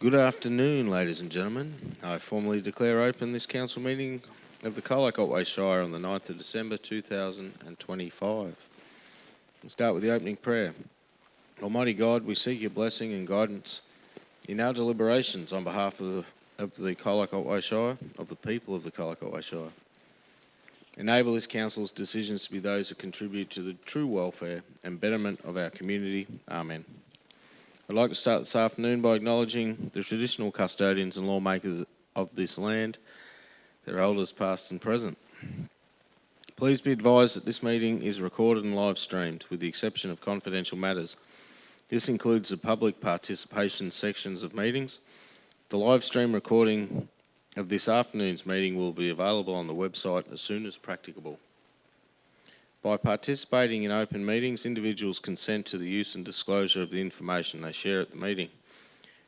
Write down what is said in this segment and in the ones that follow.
Good afternoon, ladies and gentlemen. I formally declare open this council meeting of the Colac Otway Shire on the 9th of December 2025. We'll start with the opening prayer. Almighty God, we seek your blessing and guidance in our deliberations on behalf of the Colac Otway Shire, of the people of the Colac Otway Shire. Enable this council's decisions to be those that contribute to the true welfare and betterment of our community. Amen. I'd like to start this afternoon by acknowledging the traditional custodians and lawmakers of this land, their elders past and present. Please be advised that this meeting is recorded and live streamed, with the exception of confidential matters. This includes the public participation sections of meetings. The live stream recording of this afternoon's meeting will be available on the website as soon as practicable. By participating in open meetings, individuals consent to the use and disclosure of the information they share at the meeting,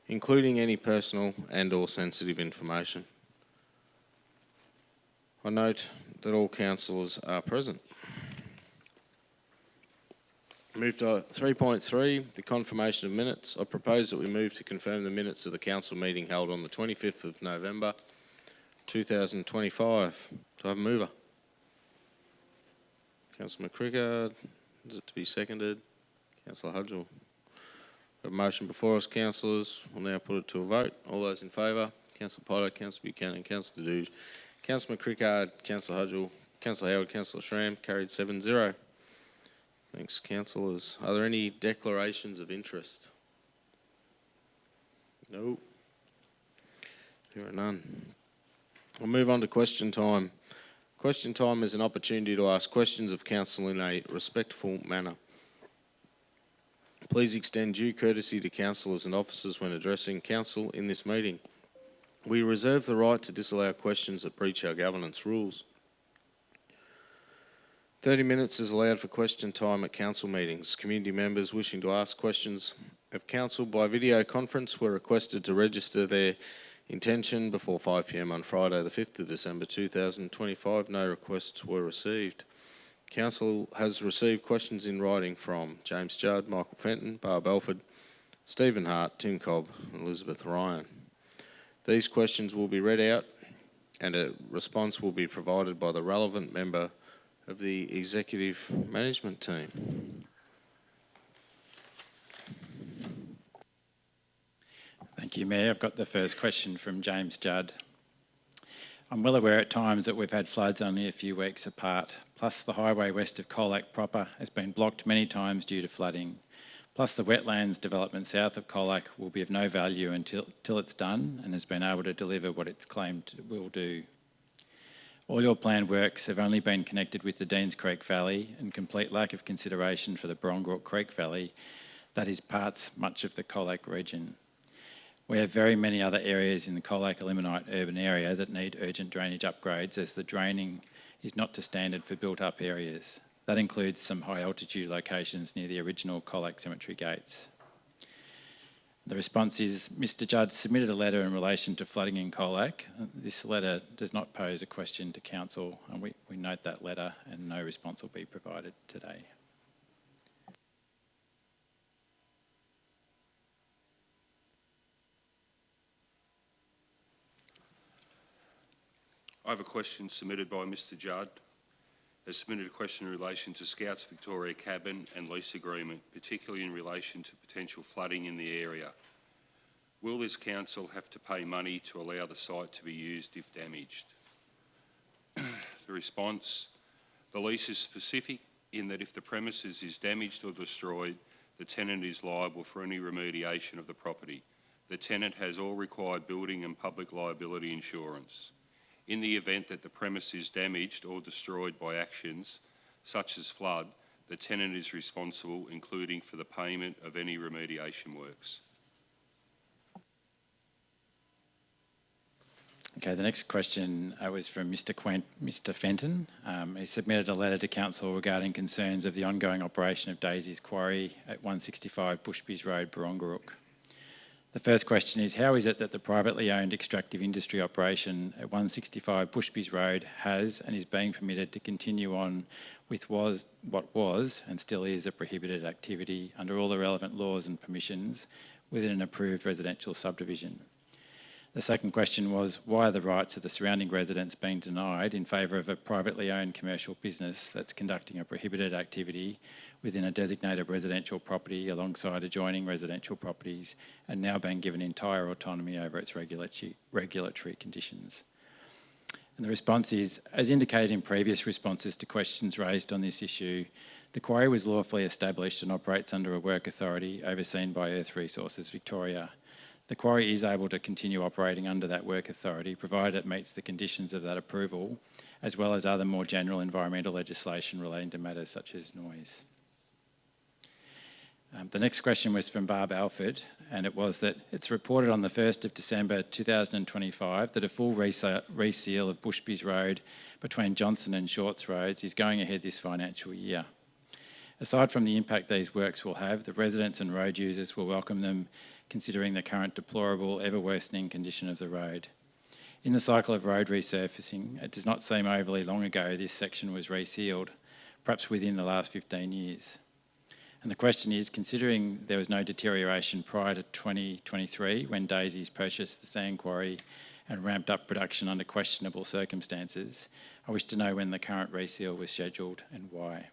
including any personal and/or sensitive information. I note that all councillors are present. Move to 3.3, the confirmation of minutes. I propose that we move to confirm the minutes of the council meeting held on the 25th of November 2025. Do I have a mover? Councillor McCrickard, is it to be seconded? Councillor Hudgell. We have a motion before us, councillors. We'll now put it to a vote. All those in favour? Councillor Potter, Councillor Buchanan, Councillor Deduge, Councillor McCrickard, Councillor Hudgell, Councillor Howard, Councillor Schramm, carried 7-0. Thanks, councillors. Are there any declarations of interest? No. There are none. We'll move on to question time. Question time is an opportunity to ask questions of council in a respectful manner. Please extend due courtesy to councillors and officers when addressing council in this meeting. We reserve the right to disallow questions that breach our governance rules. 30 minutes is allowed for question time at council meetings. Community members wishing to ask questions of council by video conference were requested to register their intention before 5 p.m. on Friday the 5th of December 2025. No requests were received. Council has received questions in writing from James Judd, Michael Fenton, Barb Belford, Stephen Hart, Tim Cobb and Elizabeth Ryan. These questions will be read out and a response will be provided by the relevant member of the executive management team. Thank you, Mayor. I've got the first question from James Judd. I'm well aware at times that we've had floods only a few weeks apart, plus the highway west of Colac proper has been blocked many times due to flooding. Plus the wetlands development south of Colac will be of no value until it's done and has been able to deliver what it's claimed it will do. All your planned works have only been connected with the Deans Creek Valley, and complete lack of consideration for the Barongarook Creek Valley that is much of the Colac region. We have very many other areas in the Colac Eliminate urban area that need urgent drainage upgrades, as the draining is not to standard for built-up areas. That includes some high-altitude locations near the original Colac Cemetery gates. The response is, Mr Judd submitted a letter in relation to flooding in Colac. This letter does not pose a question to council, and we note that letter and no response will be provided today. I have a question submitted by Mr Judd. Has submitted a question in relation to Scouts Victoria cabin and lease agreement, particularly in relation to potential flooding in the area. Will this council have to pay money to allow the site to be used if damaged? The response, the lease is specific in that if the premises is damaged or destroyed, the tenant is liable for any remediation of the property. The tenant has all required building and public liability insurance. In the event that the premise is damaged or destroyed by actions such as flood, the tenant is responsible, including for the payment of any remediation works. Okay, the next question was from Mr Fenton. He submitted a letter to council regarding concerns of the ongoing operation of Daisy's Quarry at 165 Bushbys Road, Barongarook. The first question is, how is it that the privately owned extractive industry operation at 165 Bushbys Road has and is being permitted to continue on with what was and still is a prohibited activity under all the relevant laws and permissions, within an approved residential subdivision. The second question was, why are the rights of the surrounding residents being denied in favour of a privately owned commercial business that's conducting a prohibited activity within a designated residential property alongside adjoining residential properties and now being given entire autonomy over its regulatory conditions? And the response is, as indicated in previous responses to questions raised on this issue, the quarry was lawfully established and operates under a work authority overseen by Earth Resources Victoria. The quarry is able to continue operating under that work authority, provided it meets the conditions of that approval, as well as other more general environmental legislation relating to matters such as noise. The next question was from Barb Alford, and it was that it's reported on the 1st of December 2025 that a full reseal of Bushby's Road between Johnson and Shorts Roads is going ahead this financial year. Aside from the impact these works will have, the residents and road users will welcome them, considering the current deplorable, ever-worsening condition of the road. In the cycle of road resurfacing, it does not seem overly long ago this section was resealed, perhaps within the last 15 years. And the question is, considering there was no deterioration prior to 2023 when Daisy's purchased the sand quarry and ramped up production under questionable circumstances, I wish to know when the current reseal was scheduled and why.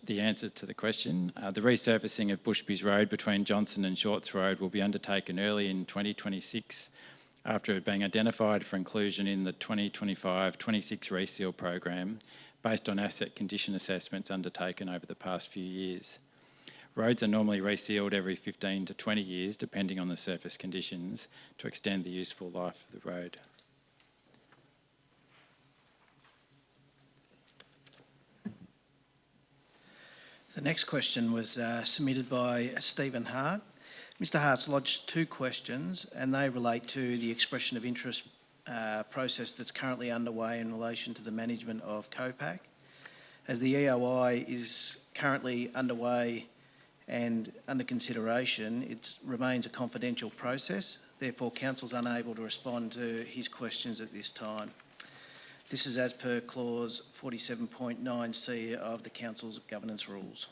The answer to the question, the resurfacing of Bushby's Road between Johnson and Shorts Road will be undertaken early in 2026 after it being identified for inclusion in the 2025-26 reseal program based on asset condition assessments undertaken over the past few years. Roads are normally resealed every 15 to 20 years depending on the surface conditions to extend the useful life of the road. The next question was submitted by Stephen Hart. Mr. Hart's lodged two questions, and they relate to the expression of interest process that's currently underway in relation to the management of Colac. As the EOI is currently underway and under consideration, it remains a confidential process. Therefore, Council's unable to respond to his questions at this time. This is as per clause 47.9C of the Council's governance rules.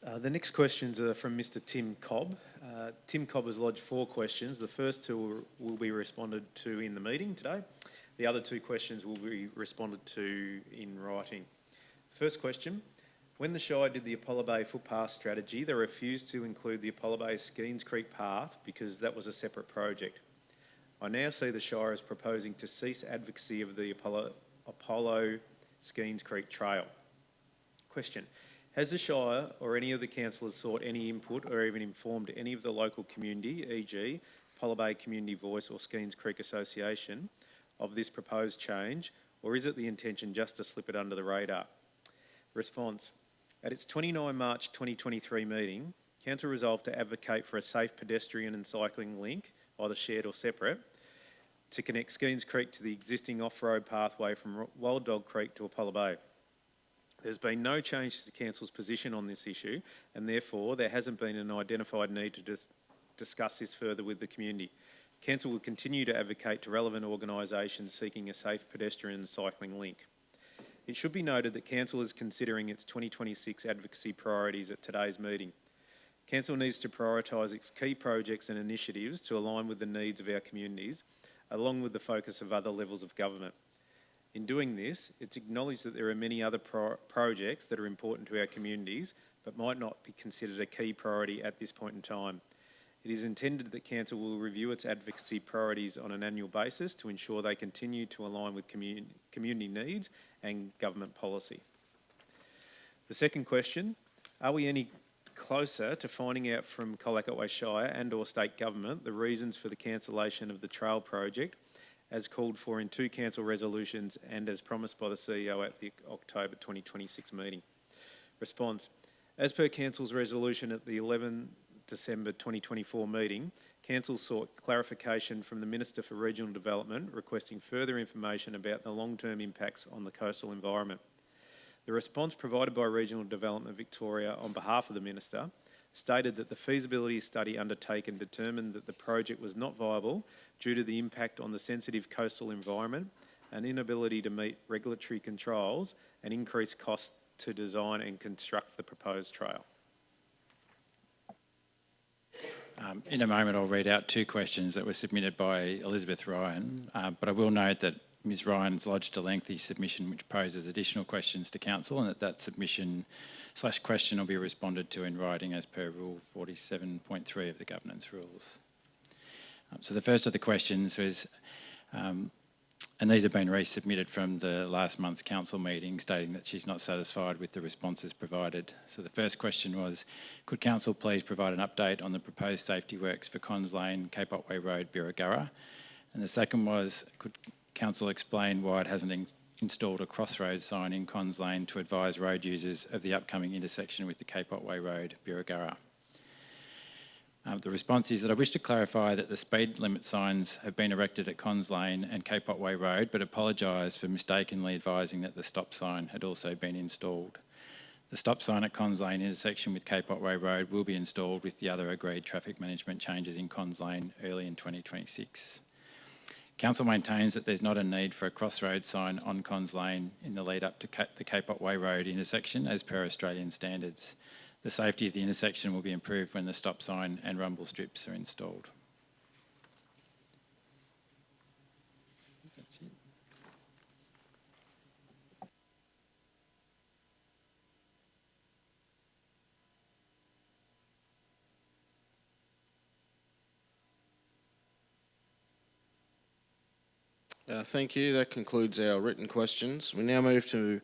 The next questions are from Mr. Tim Cobb. Tim Cobb has lodged 4 questions. The first 2 will be responded to in the meeting today. The other 2 questions will be responded to in writing. First question, when the Shire did the Apollo Bay footpath strategy, they refused to include the Apollo Bay Skeens Creek path because that was a separate project. I now see the Shire as proposing to cease advocacy of the Apollo Skeens Creek Trail. Question, has the Shire or any of the councillors sought any input or even informed any of the local community, e.g. Apollo Bay Community Voice or Skeens Creek Association, of this proposed change, or is it the intention just to slip it under the radar? Response, at its 29 March 2023 meeting, Council resolved to advocate for a safe pedestrian and cycling link, either shared or separate, to connect Skeens Creek to the existing off-road pathway from Wild Dog Creek to Apollo Bay. There's been no change to Council's position on this issue, and therefore there hasn't been an identified need to discuss this further with the community. Council will continue to advocate to relevant organisations seeking a safe pedestrian and cycling link. It should be noted that Council is considering its 2026 advocacy priorities at today's meeting. Council needs to prioritise its key projects and initiatives to align with the needs of our communities, along with the focus of other levels of government. In doing this, it's acknowledged that there are many other projects that are important to our communities, but might not be considered a key priority at this point in time. It is intended that Council will review its advocacy priorities on an annual basis to ensure they continue to align with community needs and government policy. The second question, are we any closer to finding out from Colac Otway Shire and or state government the reasons for the cancellation of the trail project as called for in 2 council resolutions and as promised by the CEO at the October 2026 meeting? Response, as per Council's resolution at the 11 December 2024 meeting, Council sought clarification from the Minister for Regional Development requesting further information about the long-term impacts on the coastal environment. The response provided by Regional Development Victoria on behalf of the Minister stated that the feasibility study undertaken determined that the project was not viable due to the impact on the sensitive coastal environment, an inability to meet regulatory controls and increased costs to design and construct the proposed trail? In a moment, I'll read out two questions that were submitted by Elizabeth Ryan, but I will note that Ms Ryan's lodged a lengthy submission which poses additional questions to Council, and that submission/question will be responded to in writing as per Rule 47.3 of the Governance Rules. So the first of the questions was, and these have been resubmitted from the last month's council meeting, stating that she's not satisfied with the responses provided. So the first question was, could council please provide an update on the proposed safety works for Cons Lane, Cape Otway Road, Birregurra? And the second was, could council explain why it hasn't installed a crossroads sign in Cons Lane to advise road users of the upcoming intersection with the Cape Otway Road, Birregurra? The response is that I wish to clarify that the speed limit signs have been erected at Cons Lane and Cape Otway Road, but apologise for mistakenly advising that the stop sign had also been installed. The stop sign at Cons Lane intersection with Cape Otway Road will be installed with the other agreed traffic management changes in Cons Lane early in 2026. Council maintains that there's not a need for a crossroads sign on Cons Lane in the lead up to the Cape Otway Road intersection as per Australian standards. The safety of the intersection will be improved when the stop sign and rumble strips are installed. That's it. Thank you. That concludes our written questions. We now move to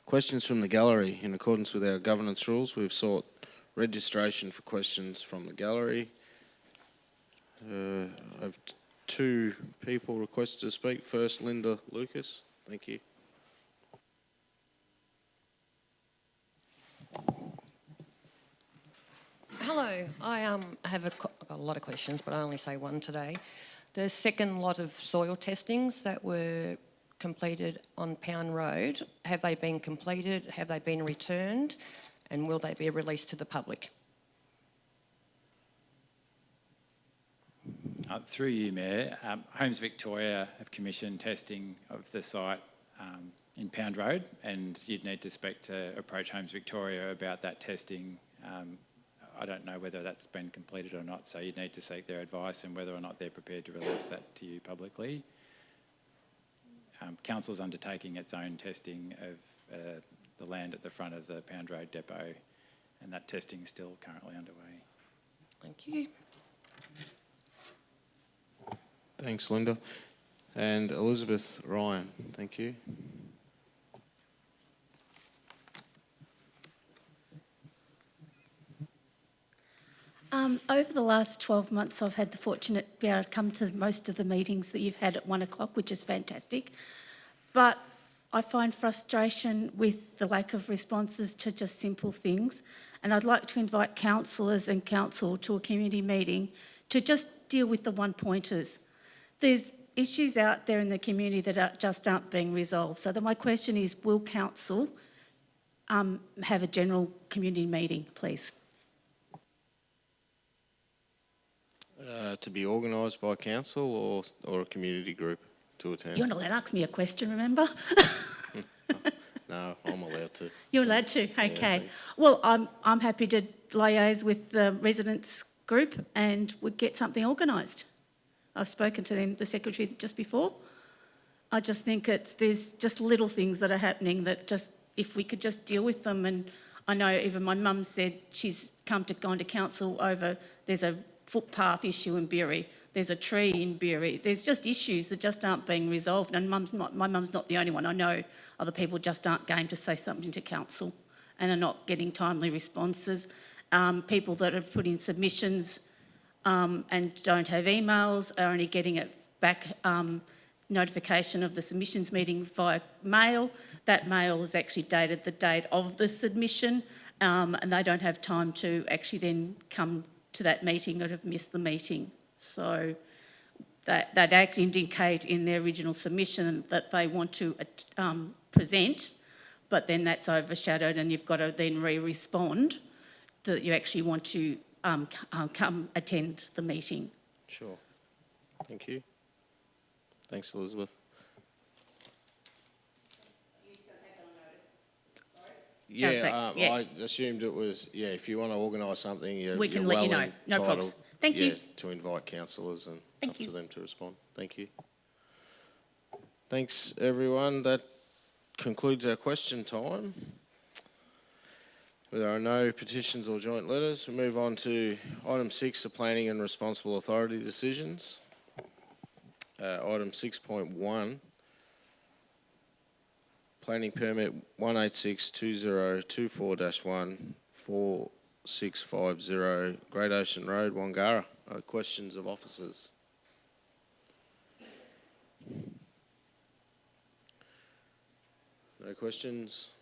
questions from the gallery. In accordance with our governance rules, we've sought registration for questions from the gallery. I have two people requested to speak. First, Linda Lucas. Thank you. Hello, I have I've got a lot of questions, but I only say one today. The second lot of soil testings that were completed on Pound Road, have they been completed? Have they been returned? And will they be released to the public? Through you, Mayor, Homes Victoria have commissioned testing of the site in Pound Road, and you'd need to approach Homes Victoria about that testing. I don't know whether that's been completed or not, so you'd need to seek their advice and whether or not they're prepared to release that to you publicly. Council's undertaking its own testing of the land at the front of the Pound Road depot, and that testing is still currently underway. Thank you. Thanks, Linda. And Elizabeth Ryan, thank you. Over the last 12 months, I've had the fortunate to be able to come to most of the meetings that you've had at 1 o'clock, which is fantastic. But I find frustration with the lack of responses to just simple things. And I'd like to invite councillors and council to a community meeting to just deal with the one-pointers. There's issues out there in the community that just aren't being resolved. So my question is, will council have a general community meeting, please? To be organised by council or a community group to attend? You're not allowed to ask me a question, remember? No, I'm allowed to. You're allowed to, okay. Please. Well, I'm happy to liaise with the residents group and we'd get something organised. I've spoken to them, the secretary just before. I just think there's just little things that are happening that just, if we could just deal with them. And I know even my mum said she's gone to council over, there's a footpath issue in Bury, there's a tree in Bury, there's just issues that just aren't being resolved, and my mum's not the only one. I know other people just aren't game to say something to council and are not getting timely responses. People that have put in submissions and don't have emails are only getting it back, notification of the submissions meeting via mail. That mail is actually dated the date of the submission, and they don't have time to actually then come to that meeting or have missed the meeting. So that actually indicate in their original submission that they want to present, but then that's overshadowed and you've got to then respond that you actually want to come attend the meeting. Sure. Thank you. Thanks, Elizabeth. Yeah, that? Yeah. I assumed it was, if you want to organise something, We can you're let you well know. No entitled, problems. Thank you. to invite councillors, and it's Thank up you. to them to respond. Thank you. Thanks, everyone. That concludes our question time. There are no petitions or joint letters. We move on to item 6, the planning and responsible authority decisions. Item 6.1, planning permit 1862024-1 4650 Great Ocean Road, Wangara. Questions of officers? No questions?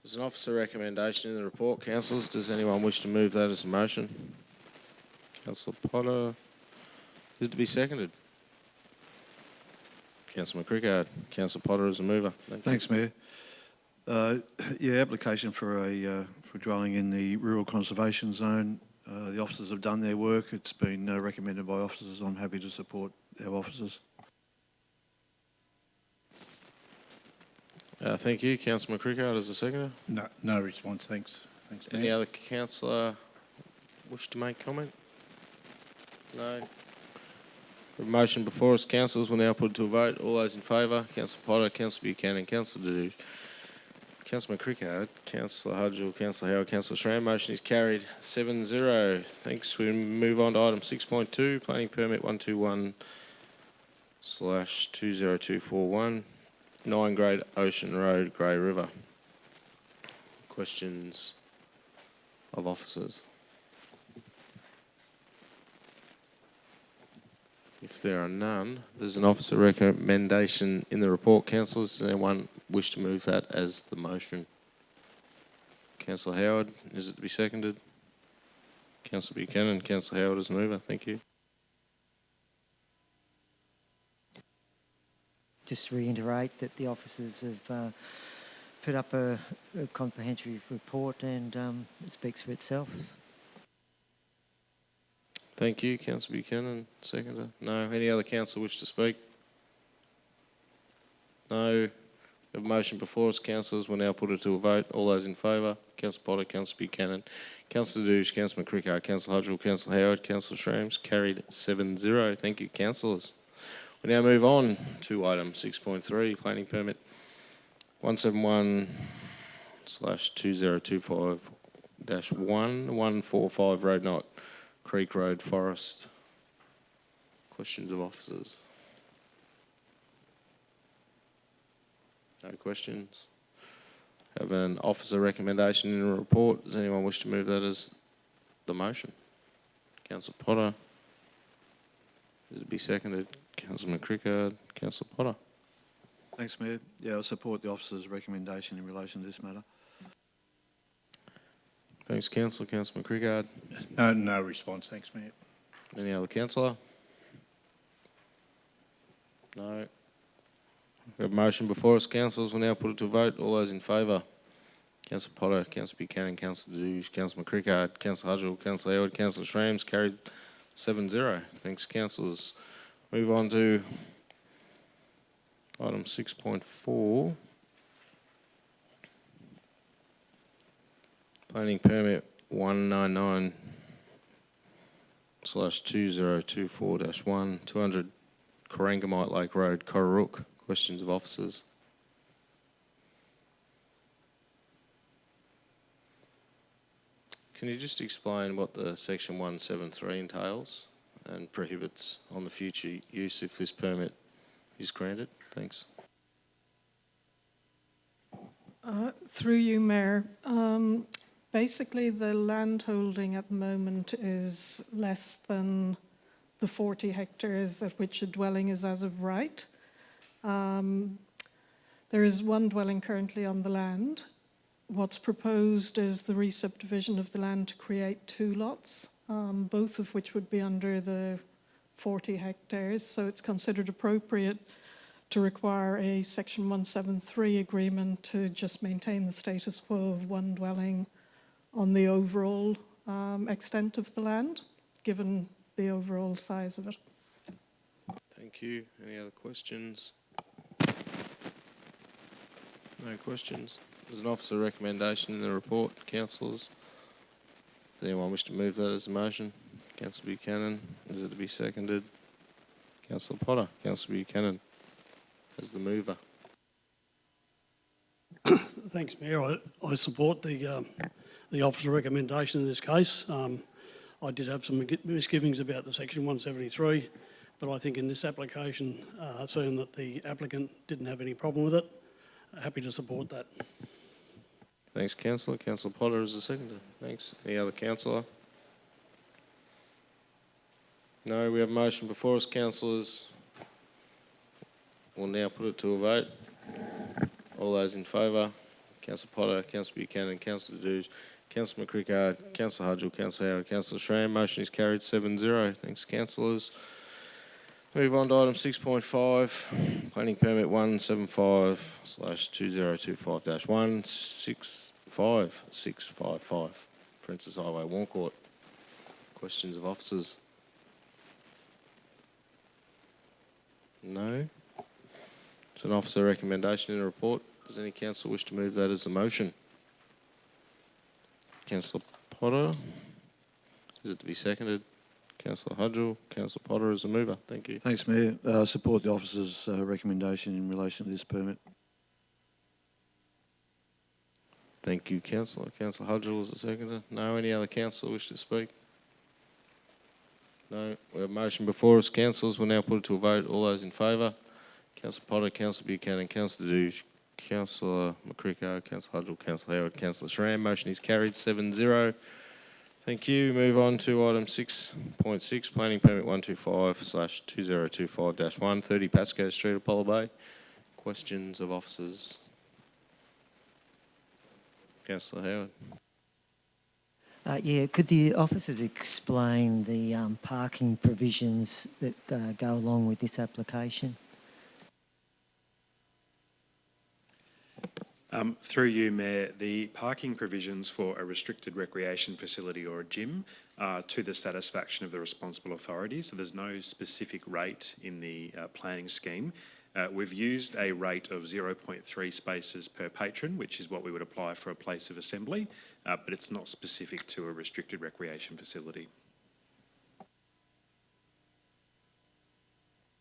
There's an officer recommendation in the report. Councillors, does anyone wish to move that as a motion? Councillor Potter. Is it to be seconded? Councillor McCrickard. Councillor Potter is a mover. Thanks, Mayor. Application for a dwelling in the rural conservation zone. The officers have done their work. It's been recommended by officers. I'm happy to support our officers. Thank you. Councillor McCrickard as a seconder. No response, thanks. Thanks, Mayor. Any other councillor wish to make comment? No. The motion before us, councillors, will now put it to a vote. All those in favour, Councillor Potter, Councillor Buchanan, Councillor Deduge, Councillor McCrickard, Councillor Hudgell, Councillor Howard, Councillor Schramm. Motion is carried 7-0. Thanks. We move on to item 6.2, planning permit 121/20241, 9 Great Ocean Road, Grey River. Questions of officers? If there are none, there's an officer recommendation in the report. Councillors, does anyone wish to move that as the motion? Councillor Howard, is it to be seconded? Councillor Buchanan, Councillor Howard as mover. Thank you. Just to reiterate that the officers have put up a comprehensive report, and it speaks for itself. Thank you. Councillor Buchanan, seconder. No. Any other councillor wish to speak? No. We have a motion before us. Councillors, we'll now put it to a vote. All those in favour, Councillor Potter, Councillor Buchanan, Councillor Deduge, Councillor McCrickard, Councillor Hudgell, Councillor Howard, Councillor Schramm. Carried 7-0. Thank you, councillors. We now move on to item 6.3, planning permit 171/2025-1 145 Road Knot Creek Road, Forest. Questions of officers? No questions. Have an officer recommendation in a report. Does anyone wish to move that as the motion? Councillor Potter. Is it to be seconded? Councillor McCrickard. Councillor Potter. Thanks, Mayor. I'll support the officers' recommendation in relation to this matter. Thanks, Councillor. Councillor McCrickard. No response, thanks, Mayor. Any other councillor? No. We have a motion before us. Councillors, we'll now put it to a vote. All those in favour? Councillor Potter, Councillor Buchanan, Councillor Deduge, Councillor McCrickard, Councillor Hudgell, Councillor Howard, Councillor Schramm. Carried 7-0. Thanks, councillors. Move on to item 6.4. Planning permit 199/2024-1 200 Corangamite Lake Road, Cororook. Questions of officers? Can you just explain what the section 173 entails and prohibits on the future use if this permit is granted? Thanks. Through you, Mayor. Basically, the land holding at the moment is less than the 40 hectares at which a dwelling is as of right. There is one dwelling currently on the land. What's proposed is the re-subdivision of the land to create 2 lots, both of which would be under the 40 hectares. So it's considered appropriate to require a Section 173 agreement to just maintain the status quo of one dwelling on the overall extent of the land, given the overall size of it. Thank you. Any other questions? No questions. There's an officer recommendation in the report, councillors. Does anyone wish to move that as a motion? Councillor Buchanan, is it to be seconded? Councillor Potter, Councillor Buchanan, as the mover. Thanks, Mayor. I support the officer recommendation in this case. I did have some misgivings about the section 173, but I think in this application, seeing that the applicant didn't have any problem with it, happy to support that. Thanks, councillor. Councillor Potter is the seconder. Thanks. Any other councillor? No, we have a motion before us, councillors. We'll now put it to a vote. All those in favour? Councillor Potter, Councillor Buchanan, Councillor Dooge, Councillor McCrickard, Councillor Hudgell, Councillor Howard, Councillor Schramm. Motion is carried 7-0. Thanks, councillors. Move on to item 6.5, planning permit 175/2025-1, 65655, Princess Highway, Warncourt. Questions of officers? No. There's an officer recommendation in the report. Does any councillor wish to move that as a motion? Councillor Potter. Is it to be seconded? Councillor Hudgell. Councillor Potter is the mover. Thank you. Thanks, Mayor. Support the officer's recommendation in relation to this permit. Thank you, councillor. Councillor Hudgell is the seconder. No. Any other councillor wish to speak? No. We have a motion before us, councillors. We'll now put it to a vote. All those in favour? Councillor Potter, Councillor Buchanan, Councillor Dooge, Councillor McCrickard, Councillor Hudgell, Councillor Howard, Councillor Schramm. Motion is carried 7-0. Thank you. Move on to item 6.6, planning permit 125/2025-1, 30 Pascoe Street, Apollo Bay. Questions of officers? Councillor Howard. Yeah, could the officers explain the parking provisions that go along with this application? Through you, Mayor, the parking provisions for a restricted recreation facility or a gym are to the satisfaction of the responsible authority, so there's no specific rate in the planning scheme. We've used a rate of 0.3 spaces per patron, which is what we would apply for a place of assembly, but it's not specific to a restricted recreation facility.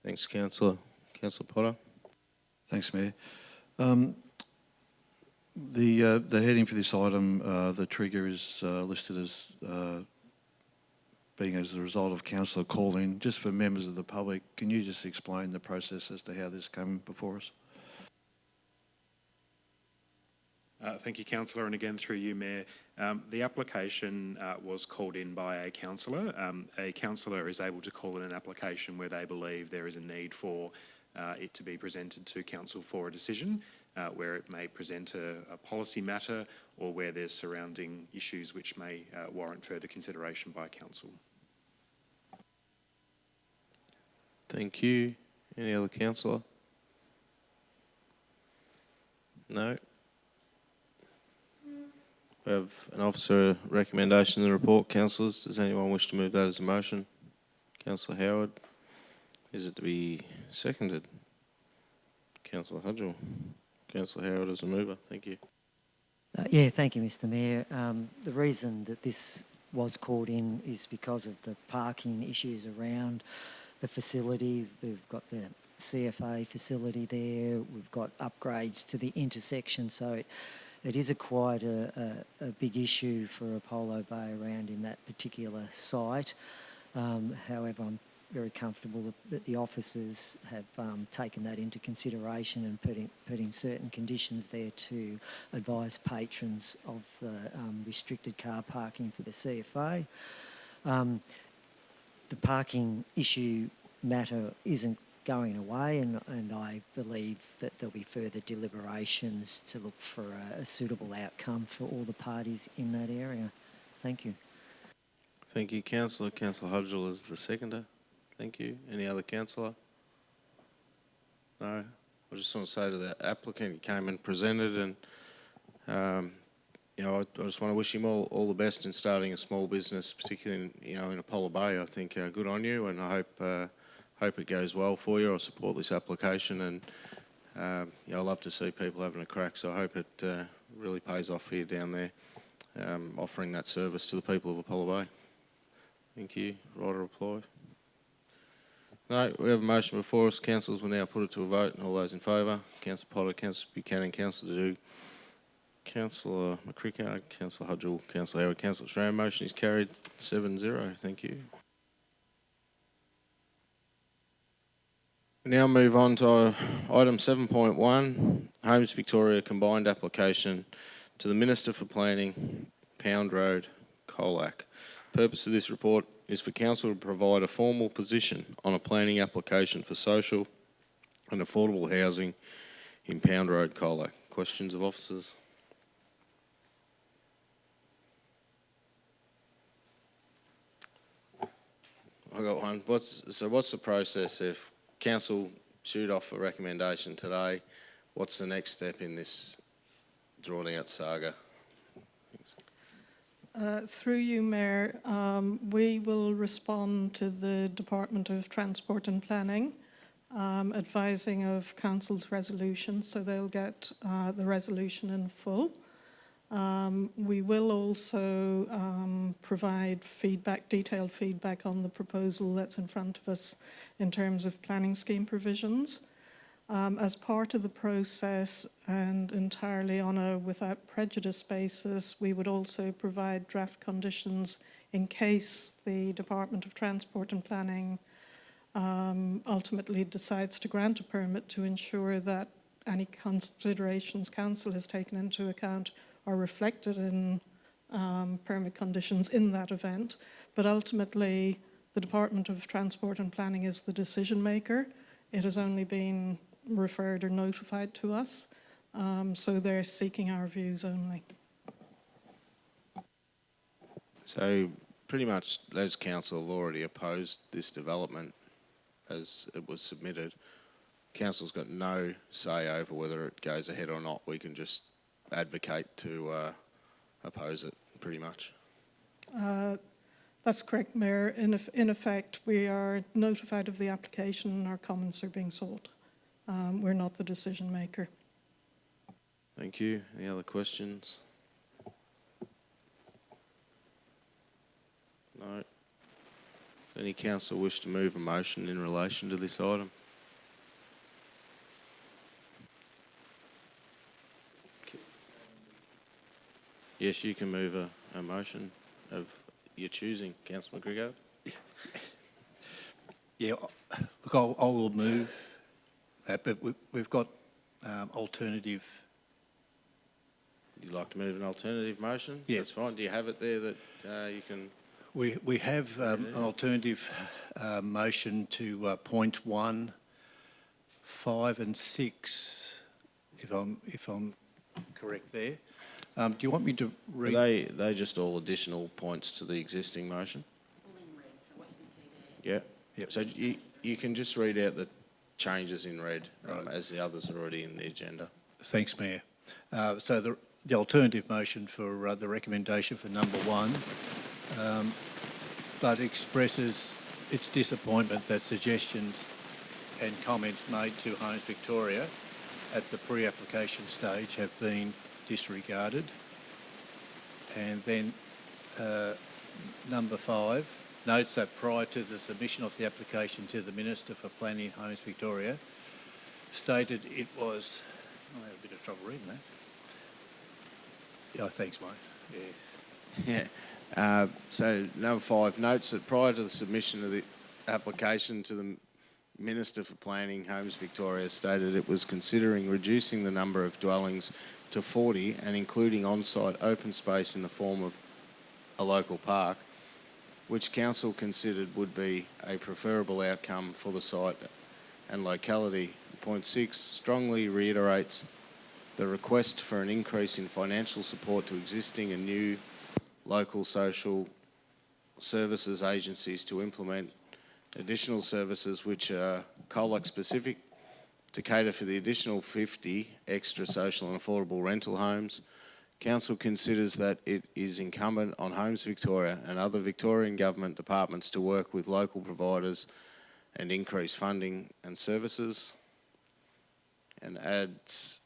Thanks, councillor. Councillor Potter. Thanks, Mayor. The heading for this item, the trigger is listed as being as a result of councillor call-in. Just for members of the public, can you just explain the process as to how this came before us? Thank you, councillor, and again through you, Mayor. The application was called in by a councillor. A councillor is able to call in an application where they believe there is a need for it to be presented to council for a decision, where it may present a policy matter or where there's surrounding issues which may warrant further consideration by council. Thank you. Any other councillor? No. We have an officer recommendation in the report. Councillors, does anyone wish to move that as a motion? Councillor Howard. Is it to be seconded? Councillor Hudgell. Councillor Howard as a mover. Thank you. Yeah, thank you, Mr Mayor. The reason that this was called in is because of the parking issues around the facility. We've got the CFA facility there. We've got upgrades to the intersection, so it is quite a big issue for Apollo Bay around in that particular site. However, I'm very comfortable that the officers have taken that into consideration and putting certain conditions there to advise patrons of the restricted car parking for the CFA. The parking issue matter isn't going away, and I believe that there'll be further deliberations to look for a suitable outcome for all the parties in that area. Thank you. Thank you, councillor. Councillor Hudgell is the seconder. Thank you. Any other councillor? No. I just want to say to the applicant, he came and presented, and you know, I just want to wish him all the best in starting a small business, particularly in Apollo Bay. I think good on you, and I hope it goes well for you. I support this application, and I love to see people having a crack. So I hope it really pays off here down there, offering that service to the people of Apollo Bay. Thank you. Right, a reply. No, we have a motion before us. Councillors will now put it to a vote, and all those in favour, Councillor Potter, Councillor Buchanan, Councillor Duke, Councillor McCrickard, Councillor Hudgell, Councillor Howard, Councillor Schramm. Motion is carried 7-0. Thank you. We now move on to item 7.1, Homes Victoria combined application to the Minister for Planning, Pound Road, Colac. Purpose of this report is for Council to provide a formal position on a planning application for social and affordable housing in Pound Road, Colac. Questions of officers? I got one. What's the process if Council shoot off a recommendation today? What's the next step in this drawn-out saga? Thanks. Through you, Mayor, we will respond to the Department of Transport and Planning, advising of Council's resolution, so they'll get the resolution in full. We will also provide feedback, detailed feedback on the proposal that's in front of us in terms of planning scheme provisions. As part of the process and entirely on a without prejudice basis, we would also provide draft conditions in case the Department of Transport and Planning ultimately decides to grant a permit, to ensure that any considerations Council has taken into account are reflected in permit conditions in that event. But ultimately, the Department of Transport and Planning is the decision maker. It has only been referred or notified to us, so they're seeking our views only. So pretty much as Council have already opposed this development as it was submitted, Council's got no say over whether it goes ahead or not. We can just advocate to oppose it, pretty much. That's correct, Mayor. In effect, we are notified of the application and our comments are being sought. We're not the decision maker. Thank you. Any other questions? No. Any council wish to move a motion in relation to this item? Yes, you can move a motion of your choosing, Councillor McGregor. Yeah, look, I will move that, but we've got alternative. You'd like to move an alternative motion? Yeah. That's fine. Do you have it there that you can... We have an alternative motion to point 1, 5 and 6, if I'm correct there. Do you want me to read? Are they just all additional points to the existing motion? All in red, so what you can see there. Yeah. Yep. So you can just read out the changes in red, as the others are already in the agenda. Thanks, Mayor. So the alternative motion for the recommendation for number 1, but expresses its disappointment that suggestions and comments made to Homes Victoria at the pre-application stage have been disregarded. And then number 5 notes that prior to the submission of the application to the Minister for Planning, Homes Victoria, stated it was... I have a bit of trouble reading that. Yeah, thanks, mate. Yeah. So number 5 notes that prior to the submission of the application to the Minister for Planning, Homes Victoria, stated it was considering reducing the number of dwellings to 40 and including on-site open space in the form of a local park, which Council considered would be a preferable outcome for the site and locality. Point 6 strongly reiterates the request for an increase in financial support to existing and new local social services agencies to implement additional services which are Colac specific to cater for the additional 50 extra social and affordable rental homes. Council considers that it is incumbent on Homes Victoria and other Victorian government departments to work with local providers and increase funding and services, and adds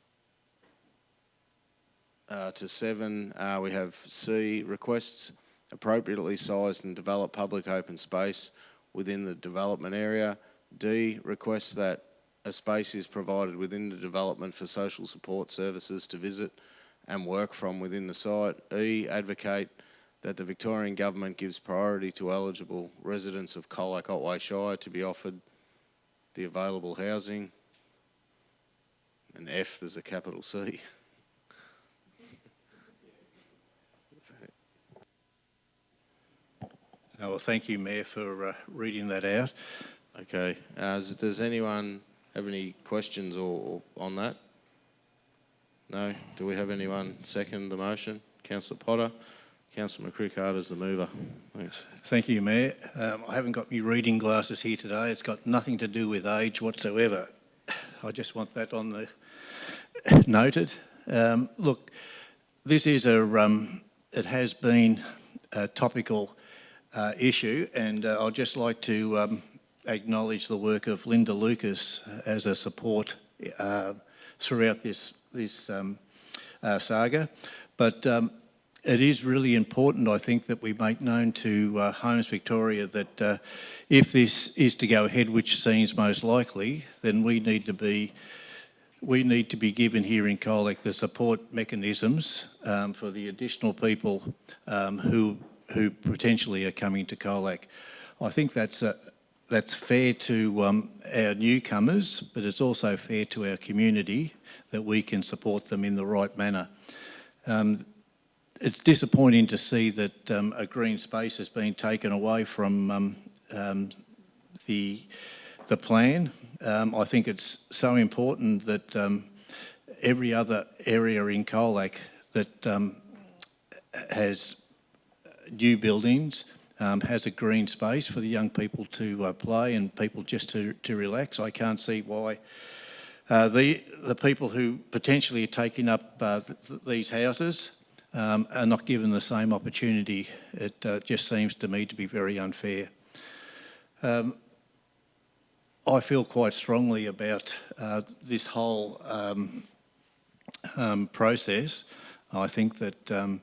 to 7, we have C, requests appropriately sized and develop public open space within the development area. D, requests that a space is provided within the development for social support services to visit and work from within the site. E, advocate that the Victorian Government gives priority to eligible residents of Colac Otway Shire to be offered the available housing. And F, there's a capital C. Well, thank you, Mayor, for reading that out. Okay, does anyone have any questions or on that? No? Do we have anyone second the motion? Councillor Potter. Councillor McCrickard is the mover. Thanks. Thank you, Mayor. I haven't got my reading glasses here today. It's got nothing to do with age whatsoever. I just want that on the noted. Look, this is it has been a topical issue, and I'd just like to acknowledge the work of Linda Lucas as a support throughout this saga. But it is really important, I think, that we make known to Homes Victoria that if this is to go ahead, which seems most likely, then we need to be given here in Colac the support mechanisms for the additional people who potentially are coming to Colac. I think that's fair to our newcomers, but it's also fair to our community that we can support them in the right manner. It's disappointing to see that a green space has been taken away from the plan. I think it's so important that every other area in Colac that has new buildings has a green space for the young people to play and people just to relax. I can't see why the people who potentially are taking up these houses are not given the same opportunity. It just seems to me to be very unfair. I feel quite strongly about this whole process. I think that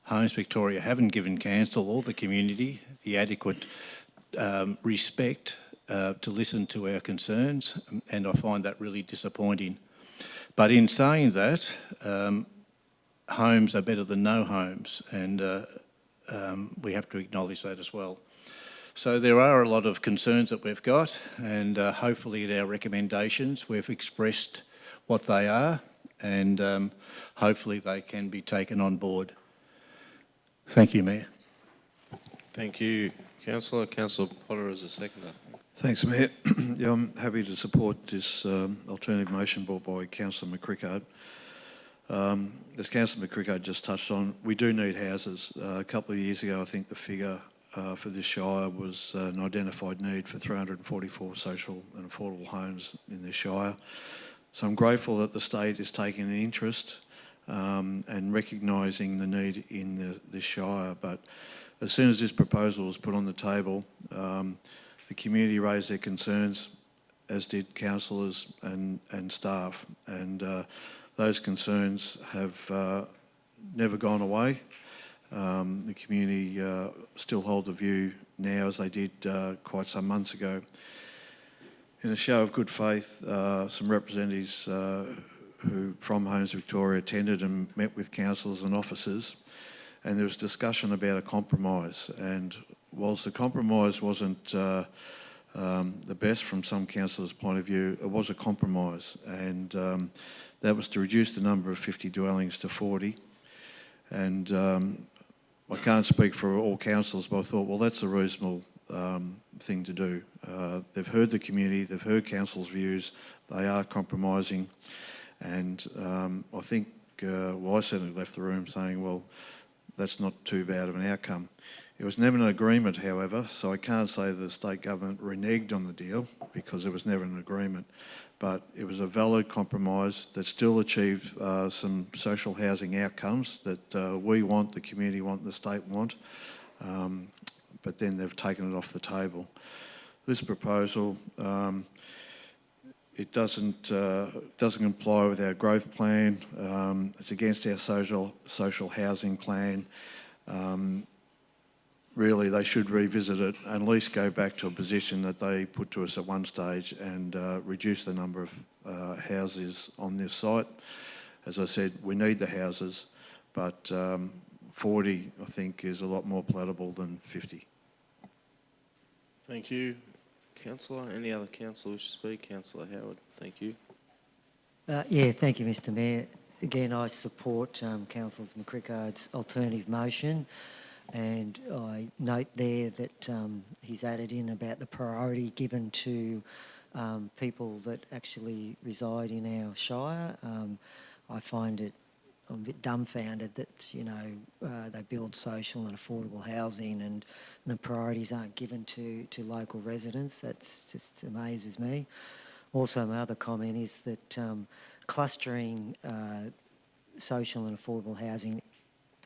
Homes Victoria haven't given council or the community the adequate respect to listen to our concerns, and I find that really disappointing. But in saying that, homes are better than no homes, and we have to acknowledge that as well. So there are a lot of concerns that we've got, and hopefully at our recommendations we've expressed what they are, and hopefully they can be taken on board. Thank you, Mayor. Thank you, Councillor. Councillor Potter is the seconder. Thanks, Mayor. Yeah, I'm happy to support this alternative motion brought by Councillor McCrickard. As Councillor McCrickard just touched on, we do need houses. A couple of years ago, I think the figure for this shire was an identified need for 344 social and affordable homes in this shire. So I'm grateful that the state is taking an interest and recognising the need in this shire. But as soon as this proposal was put on the table, the community raised their concerns, as did councillors and staff, and those concerns have never gone away. The community still hold the view now as they did quite some months ago. In a show of good faith, some representatives who from Homes Victoria attended and met with councillors and officers, and there was discussion about a compromise. And whilst the compromise wasn't the best from some councillors' point of view, it was a compromise, and that was to reduce the number of 50 dwellings to 40. And I can't speak for all councillors, but I thought, well, that's a reasonable thing to do. They've heard the community, they've heard council's views, they are compromising, and I think, well, I certainly left the room saying, well, that's not too bad of an outcome. It was never an agreement, however, so I can't say the state government reneged on the deal because it was never an agreement, but it was a valid compromise that still achieved some social housing outcomes that we want, the community want, the state want, but then they've taken it off the table. This proposal It doesn't comply with our growth plan. It's against our social housing plan. Really, they should revisit it and at least go back to a position that they put to us at one stage and reduce the number of houses on this site. As I said, we need the houses, but 40, I think, is a lot more palatable than 50. Thank you, Councillor. Any other councillor wish to speak? Councillor Howard, thank you. Yeah, thank you, Mr Mayor. Again, I support Councillor McCrickard's alternative motion, and I note there that he's added in about the priority given to people that actually reside in our shire. I find it, I'm a bit dumbfounded that, you know, they build social and affordable housing and the priorities aren't given to local residents. That's just amazes me. Also, my other comment is that clustering social and affordable housing,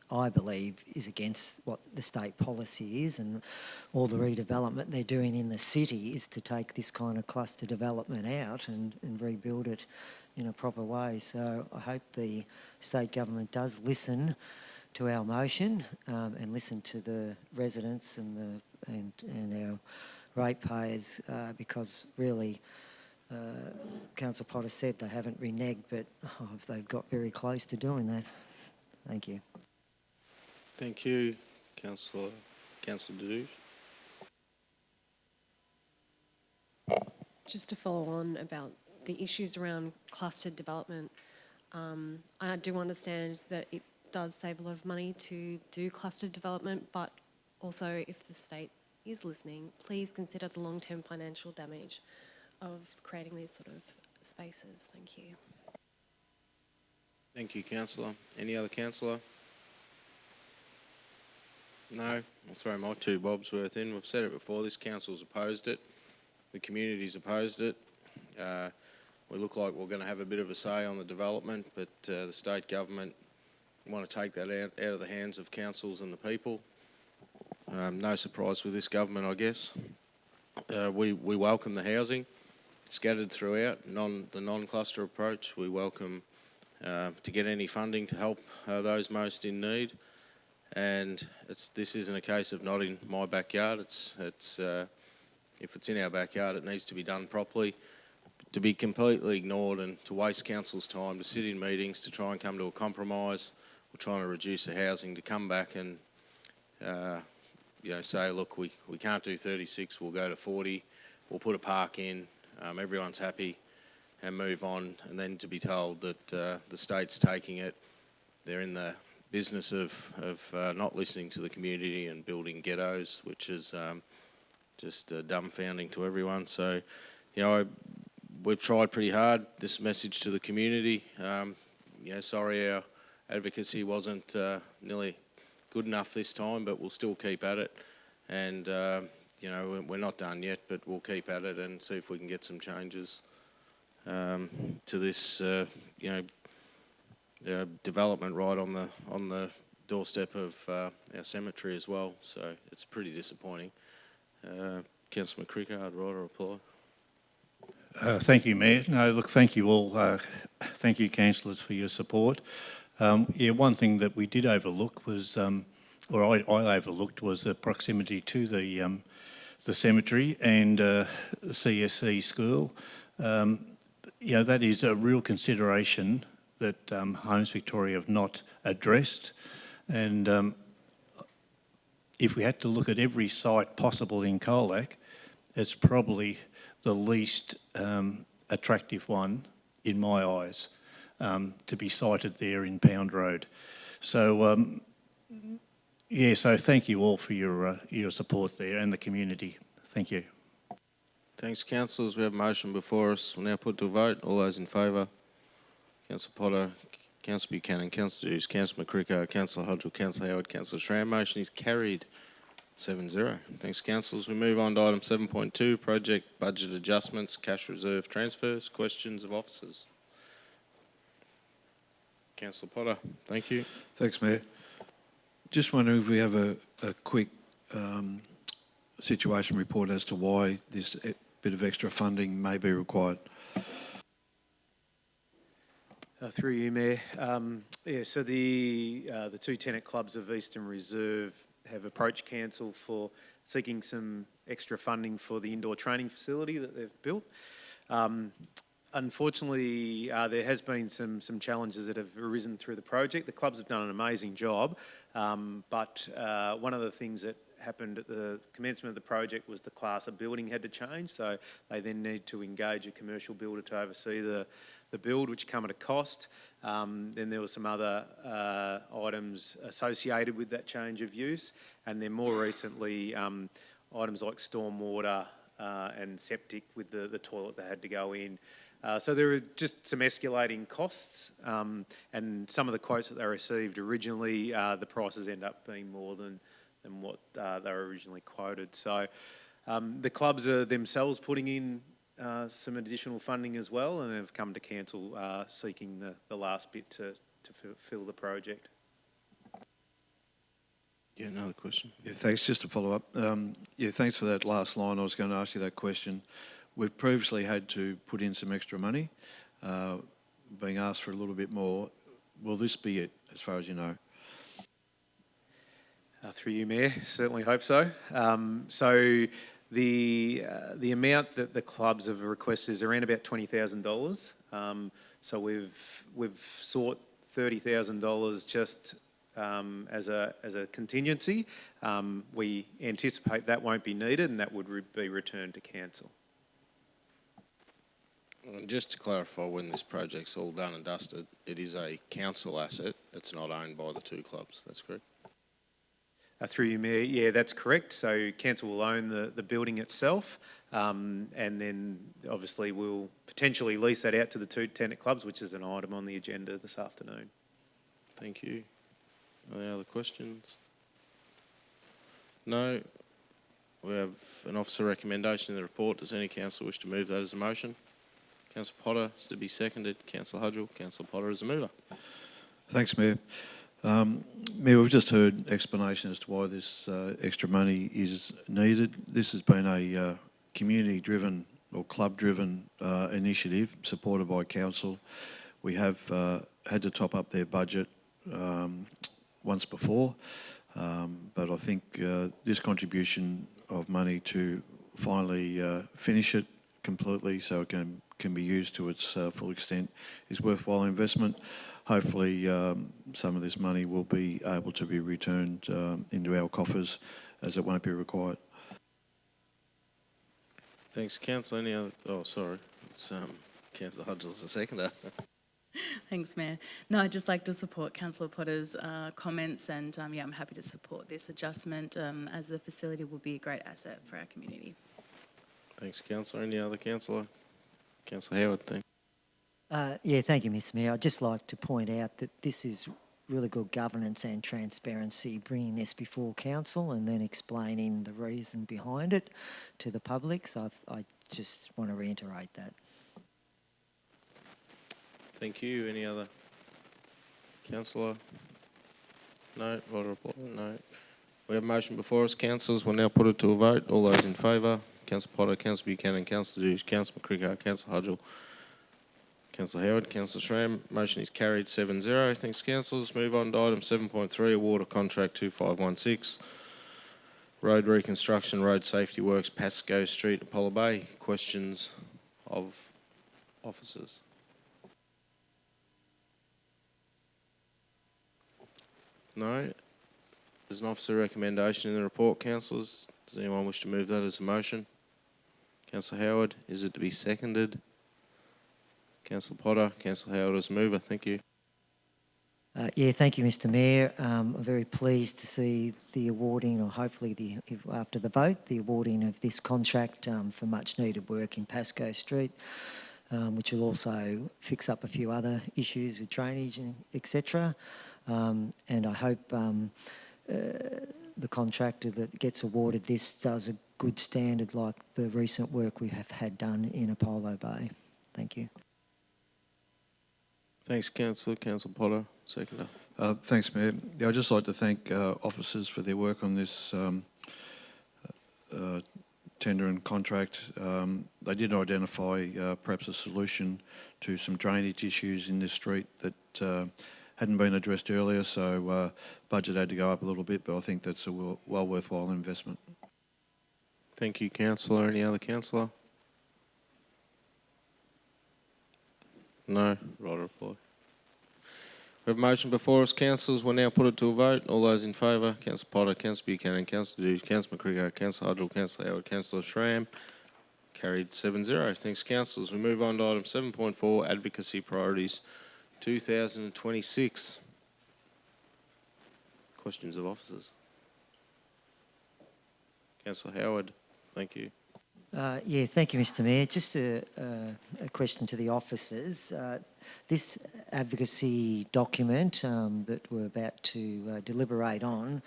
I believe, is against what the state policy is, and all the redevelopment they're doing in the city is to take this kind of cluster development out and rebuild it in a proper way. So I hope the state government does listen to our motion and listen to the residents and our ratepayers, because really, Councillor Potter said they haven't reneged, but they've got very close to doing that. Thank you. Thank you, Councillor Dedouche. Just to follow on about the issues around clustered development, I do understand that it does save a lot of money to do clustered development, but also if the state is listening, please consider the long-term financial damage of creating these sort of spaces. Thank you. Thank you, Councillor. Any other councillor? No? I'll throw my 2 bobs worth in. We've said it before, this council's opposed it. The community's opposed it. We look like we're going to have a bit of a say on the development, but the state government want to take that out of the hands of councils and the people. No surprise with this government, I guess. We welcome the housing scattered throughout, the non-cluster approach. We welcome to get any funding to help those most in need. And this isn't a case of not in my backyard. If it's in our backyard, it needs to be done properly. To be completely ignored and to waste council's time to sit in meetings to try and come to a compromise, we're trying to reduce the housing, to come back and say, look, we can't do 36, we'll go to 40, we'll put a park in, everyone's happy, and move on, and then to be told that the state's taking it, they're in the business of not listening to the community and building ghettos, which is just dumbfounding to everyone. So, we've tried pretty hard. This message to the community, sorry our advocacy wasn't nearly good enough this time, but we'll still keep at it. And, we're not done yet, but we'll keep at it and see if we can get some changes to this, development right on the doorstep of our cemetery as well. So it's pretty disappointing. Councillor McCrickard, right, or reply? Thank you, Mayor. No, look, thank you all. Thank you, councillors, for your support. One thing that we did overlook was, or I overlooked, was the proximity to the cemetery and the CSC school. That is a real consideration that Homes Victoria have not addressed. And if we had to look at every site possible in Colac, it's probably the least attractive one in my eyes to be sited there in Pound Road. So so thank you all for your support there and the community. Thank you. Thanks, councillors. We have a motion before us. We'll now put to a vote. All those in favour? Councillor Potter, Councillor Buchanan, Councillor Dedouche, Councillor McCrickard, Councillor Hodgell, Councillor Howard, Councillor Schramm. Motion is carried 7-0. Thanks, councillors. We move on to item 7.2, project budget adjustments, cash reserve transfers. Questions of officers? Councillor Potter, thank you. Thanks, Mayor. Just wondering if we have a quick situation report as to why this bit of extra funding may be required. Through you, Mayor. So the two tenant clubs of Eastern Reserve have approached council for seeking some extra funding for the indoor training facility that they've built. Unfortunately, there has been some challenges that have arisen through the project. The clubs have done an amazing job, but one of the things that happened at the commencement of the project was the class of building had to change, so they then need to engage a commercial builder to oversee the build, which come at a cost. Then there were some other items associated with that change of use, and then more recently items like stormwater and septic with the toilet that had to go in. So there are just some escalating costs, and some of the quotes that they received originally, the prices end up being more than what they were originally quoted. So the clubs are themselves putting in some additional funding as well, and have come to council seeking the last bit to fulfil the project. Yeah, another question. Yeah, thanks. Just to follow up. Yeah, thanks for that last line. I was going to ask you that question. We've previously had to put in some extra money, being asked for a little bit more. Will this be it, as far as you know? Through you, Mayor, certainly hope so. So the amount that the clubs have requested is around about $20,000. So we've sought $30,000 just as a contingency. We anticipate that won't be needed, and that would be returned to council. And just to clarify, when this project's all done and dusted, it is a council asset. It's not owned by the two clubs. That's correct? Through you, Mayor, yeah, that's correct. So council will own the building itself, and then obviously we'll potentially lease that out to the two tenant clubs, which is an item on the agenda this afternoon. Thank you. Are there other questions? No. We have an officer recommendation in the report. Does any council wish to move that as a motion? Councillor Potter is to be seconded. Councillor Hudgell. Councillor Potter is a mover. Thanks, Mayor. Mayor, we've just heard explanation as to why this extra money is needed. This has been a community-driven or club-driven initiative supported by council. We have had to top up their budget once before, but I think this contribution of money to finally finish it completely so it can be used to its full extent is worthwhile investment. Hopefully some of this money will be able to be returned into our coffers, as it won't be required. Thanks, Councillor. Any other? Oh, sorry. It's Councillor Hudgell's the seconder. Thanks, Mayor. No, I'd just like to support Councillor Potter's comments, and yeah, I'm happy to support this adjustment as the facility will be a great asset for our community. Thanks, Councillor. Any other councillor? Councillor Howard, thanks. Yeah, thank you, Mr Mayor. I'd just like to point out that this is really good governance and transparency, bringing this before council and then explaining the reason behind it to the public. So I just want to reiterate that. Thank you. Any other councillor? No. Voter report? No. We have a motion before us, councillors. We'll now put it to a vote. All those in favour? Councillor Potter, Councillor Buchanan, Councillor Dewes, Councillor McCrickard, Councillor Hudgell, Councillor Howard, Councillor Schramm. Motion is carried 7-0. Thanks, councillors. Move on to item 7.3, award of contract 2516. Road reconstruction, road safety works, Pascoe Street, Apollo Bay. Questions of officers? No. There's an officer recommendation in the report, councillors. Does anyone wish to move that as a motion? Councillor Howard, is it to be seconded? Councillor Potter, Councillor Howard as mover. Thank you. Yeah, thank you, Mr Mayor. I'm very pleased to see the awarding, or hopefully after the vote, the awarding of this contract for much needed work in Pascoe Street, which will also fix up a few other issues with drainage and etc. And I hope the contractor that gets awarded this does a good standard like the recent work we have had done in Apollo Bay. Thank you. Thanks, councillor. Councillor Potter, seconder. Thanks, Mayor. Yeah, I'd just like to thank officers for their work on this tender and contract. They did identify perhaps a solution to some drainage issues in this street that hadn't been addressed earlier, so budget had to go up a little bit, but I think that's a well worthwhile investment. Thank you, councillor. Any other councillor? No. Right reply. We have a motion before us, councillors. We'll now put it to a vote. All those in favour, Councillor Potter, Councillor Buchanan, Councillor Dews, Councillor McCricker, Councillor Hudgell, Councillor Howard, Councillor Schramm. Carried 7-0. Thanks, councillors. We move on to item 7.4, Advocacy Priorities 2026. Questions of officers. Councillor Howard, thank you. Yeah, thank you, Mr. Mayor. Just a question to the officers. This advocacy document that we're about to deliberate on,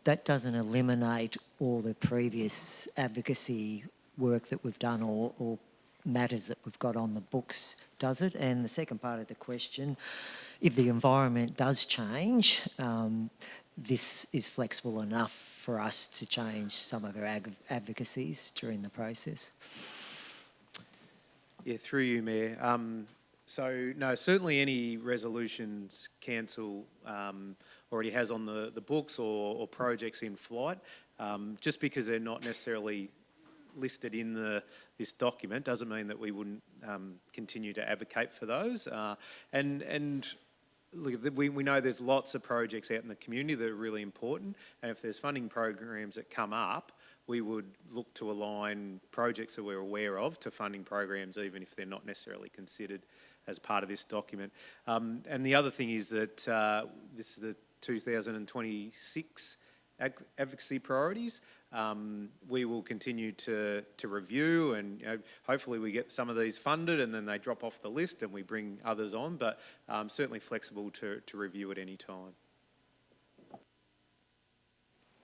that doesn't eliminate all the previous advocacy work that we've done or matters that we've got on the books, does it? And the second part of the question, if the environment does change, this is flexible enough for us to change some of our advocacies during the process. Yeah, through you, Mayor. So, no, certainly any resolutions council already has on the books or projects in flight, just because they're not necessarily listed in this document doesn't mean that we wouldn't continue to advocate for those. And look, we know there's lots of projects out in the community that are really important, and if there's funding programs that come up, we would look to align projects that we're aware of to funding programs, even if they're not necessarily considered as part of this document. And the other thing is that this is the 2026 advocacy priorities. We will continue to review, and hopefully we get some of these funded and then they drop off the list and we bring others on, but certainly flexible to review at any time.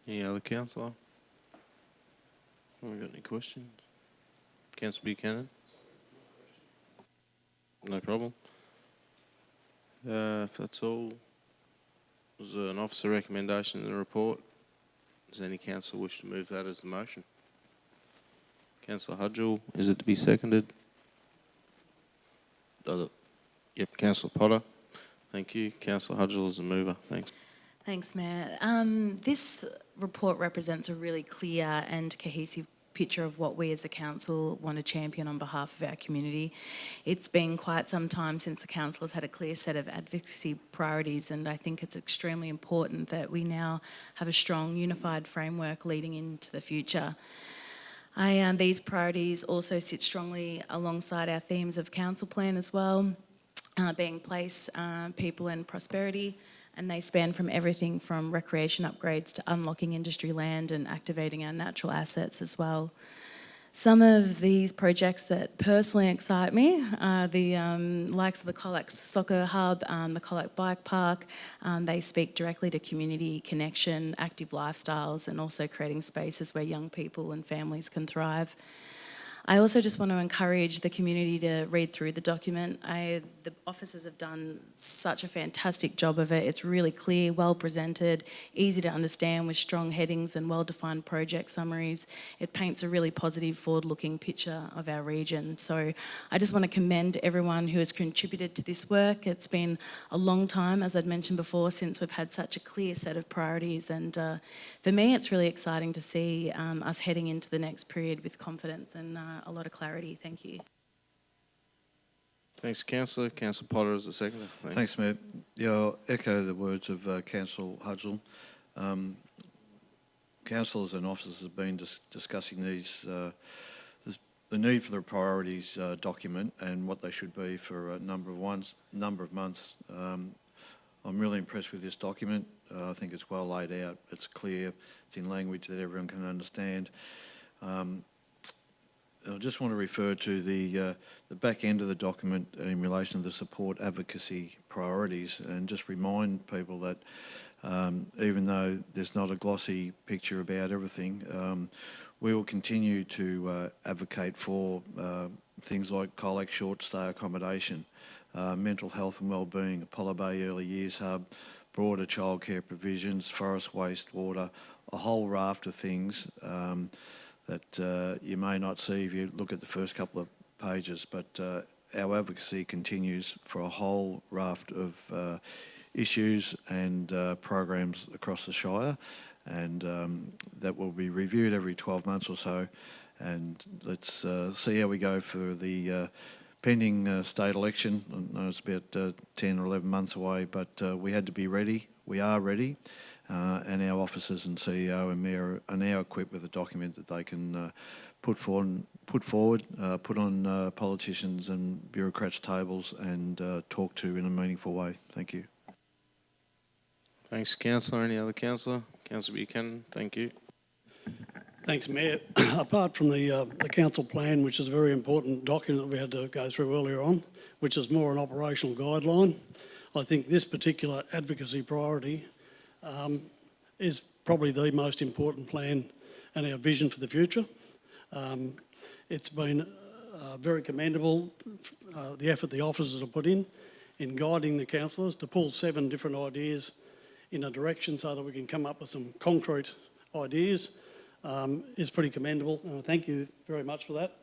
Any other councillor? Have we got any questions? Councillor Buchanan? No problem. If that's all, there's an officer recommendation in the report. Does any councillor wish to move that as the motion? Councillor Hudgell, is it to be seconded? Does it? Yep, Councillor Potter. Thank you. Councillor Hudgell is the mover. Thanks. Thanks, Mayor. This report represents a really clear and cohesive picture of what we as a council want to champion on behalf of our community. It's been quite some time since the council has had a clear set of advocacy priorities, and I think it's extremely important that we now have a strong unified framework leading into the future. These priorities also sit strongly alongside our themes of council plan as well, being place, people and prosperity, and they span from everything from recreation upgrades to unlocking industry land and activating our natural assets as well. Some of these projects that personally excite me are the likes of the Colac Soccer Hub, the Colac Bike Park. They speak directly to community connection, active lifestyles, and also creating spaces where young people and families can thrive. I also just want to encourage the community to read through the document. The officers have done such a fantastic job of it. It's really clear, well presented, easy to understand with strong headings and well-defined project summaries. It paints a really positive, forward-looking picture of our region. So I just want to commend everyone who has contributed to this work. It's been a long time, as I'd mentioned before, since we've had such a clear set of priorities. And for me, it's really exciting to see us heading into the next period with confidence and a lot of clarity. Thank you. Thanks, Councillor. Councillor Potter is the seconder. Thanks, Mayor. Yeah, I'll echo the words of Councillor Hudgell. Councillors and officers have been discussing the need for the priorities document and what they should be for a number of months. I'm really impressed with this document. I think it's well laid out. It's clear. It's in language that everyone can understand. I just want to refer to the back end of the document in relation to the support advocacy priorities, and just remind people that even though there's not a glossy picture about everything, we will continue to advocate for things like Colac short stay accommodation, mental health and wellbeing, Apollo Bay Early Years Hub, broader childcare provisions, forest waste, water, a whole raft of things that you may not see if you look at the first couple of pages, but our advocacy continues for a whole raft of issues and programs across the Shire, and that will be reviewed every 12 months or so. And let's see how we go for the pending state election. I know it's about 10 or 11 months away, but we had to be ready. We are ready, and our officers and CEO and Mayor are now equipped with a document that they can put on politicians and bureaucrats' tables and talk to in a meaningful way. Thank you. Thanks, Councillor. Any other councillor? Councillor Buchanan, thank you. Thanks, Mayor. Apart from the council plan, which is a very important document that we had to go through earlier on, which is more an operational guideline, I think this particular advocacy priority is probably the most important plan and our vision for the future. It's been very commendable, the effort the officers have put in guiding the councillors to pull 7 different ideas in a direction so that we can come up with some concrete ideas is pretty commendable, and I thank you very much for that.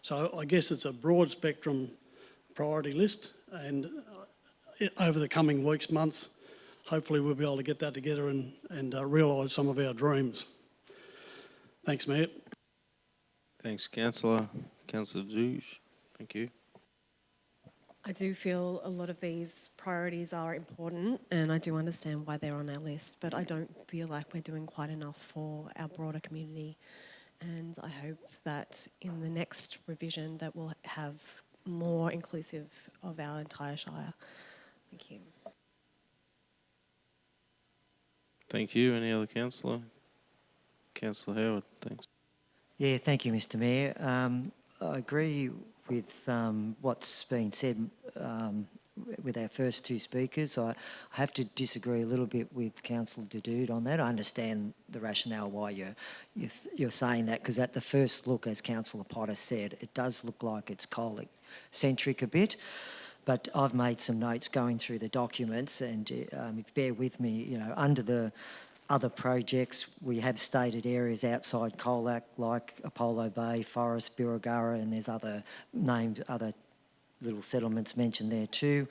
So I guess it's a broad spectrum priority list, and over the coming weeks, months, hopefully we'll be able to get that together and realise some of our dreams. Thanks, Mayor. Thanks, Councillor. Councillor Douche, thank you. I do feel a lot of these priorities are important, and I do understand why they're on our list, but I don't feel like we're doing quite enough for our broader community. And I hope that in the next revision that we'll have more inclusive of our entire Shire. Thank you. Thank you. Any other councillor? Councillor Howard, thanks. Yeah, thank you, Mr Mayor. I agree with what's been said with our first 2 speakers. I have to disagree a little bit with Councillor Dadoud on that. I understand the rationale why you're saying that, because at the first look, as Councillor Potter said, it does look like it's Colac-centric a bit. But I've made some notes going through the documents, and if you bear with me, you know, under the other projects, we have stated areas outside Colac like Apollo Bay, Forest, Birregurra, and there's other little settlements mentioned there too.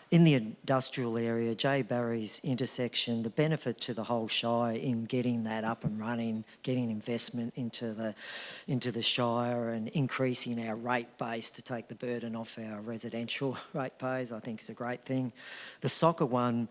In the industrial area, J Barry's intersection, the benefit to the whole Shire in getting that up and running, getting investment into the Shire and increasing our rate base to take the burden off our residential ratepayers, I think is a great thing. The soccer one,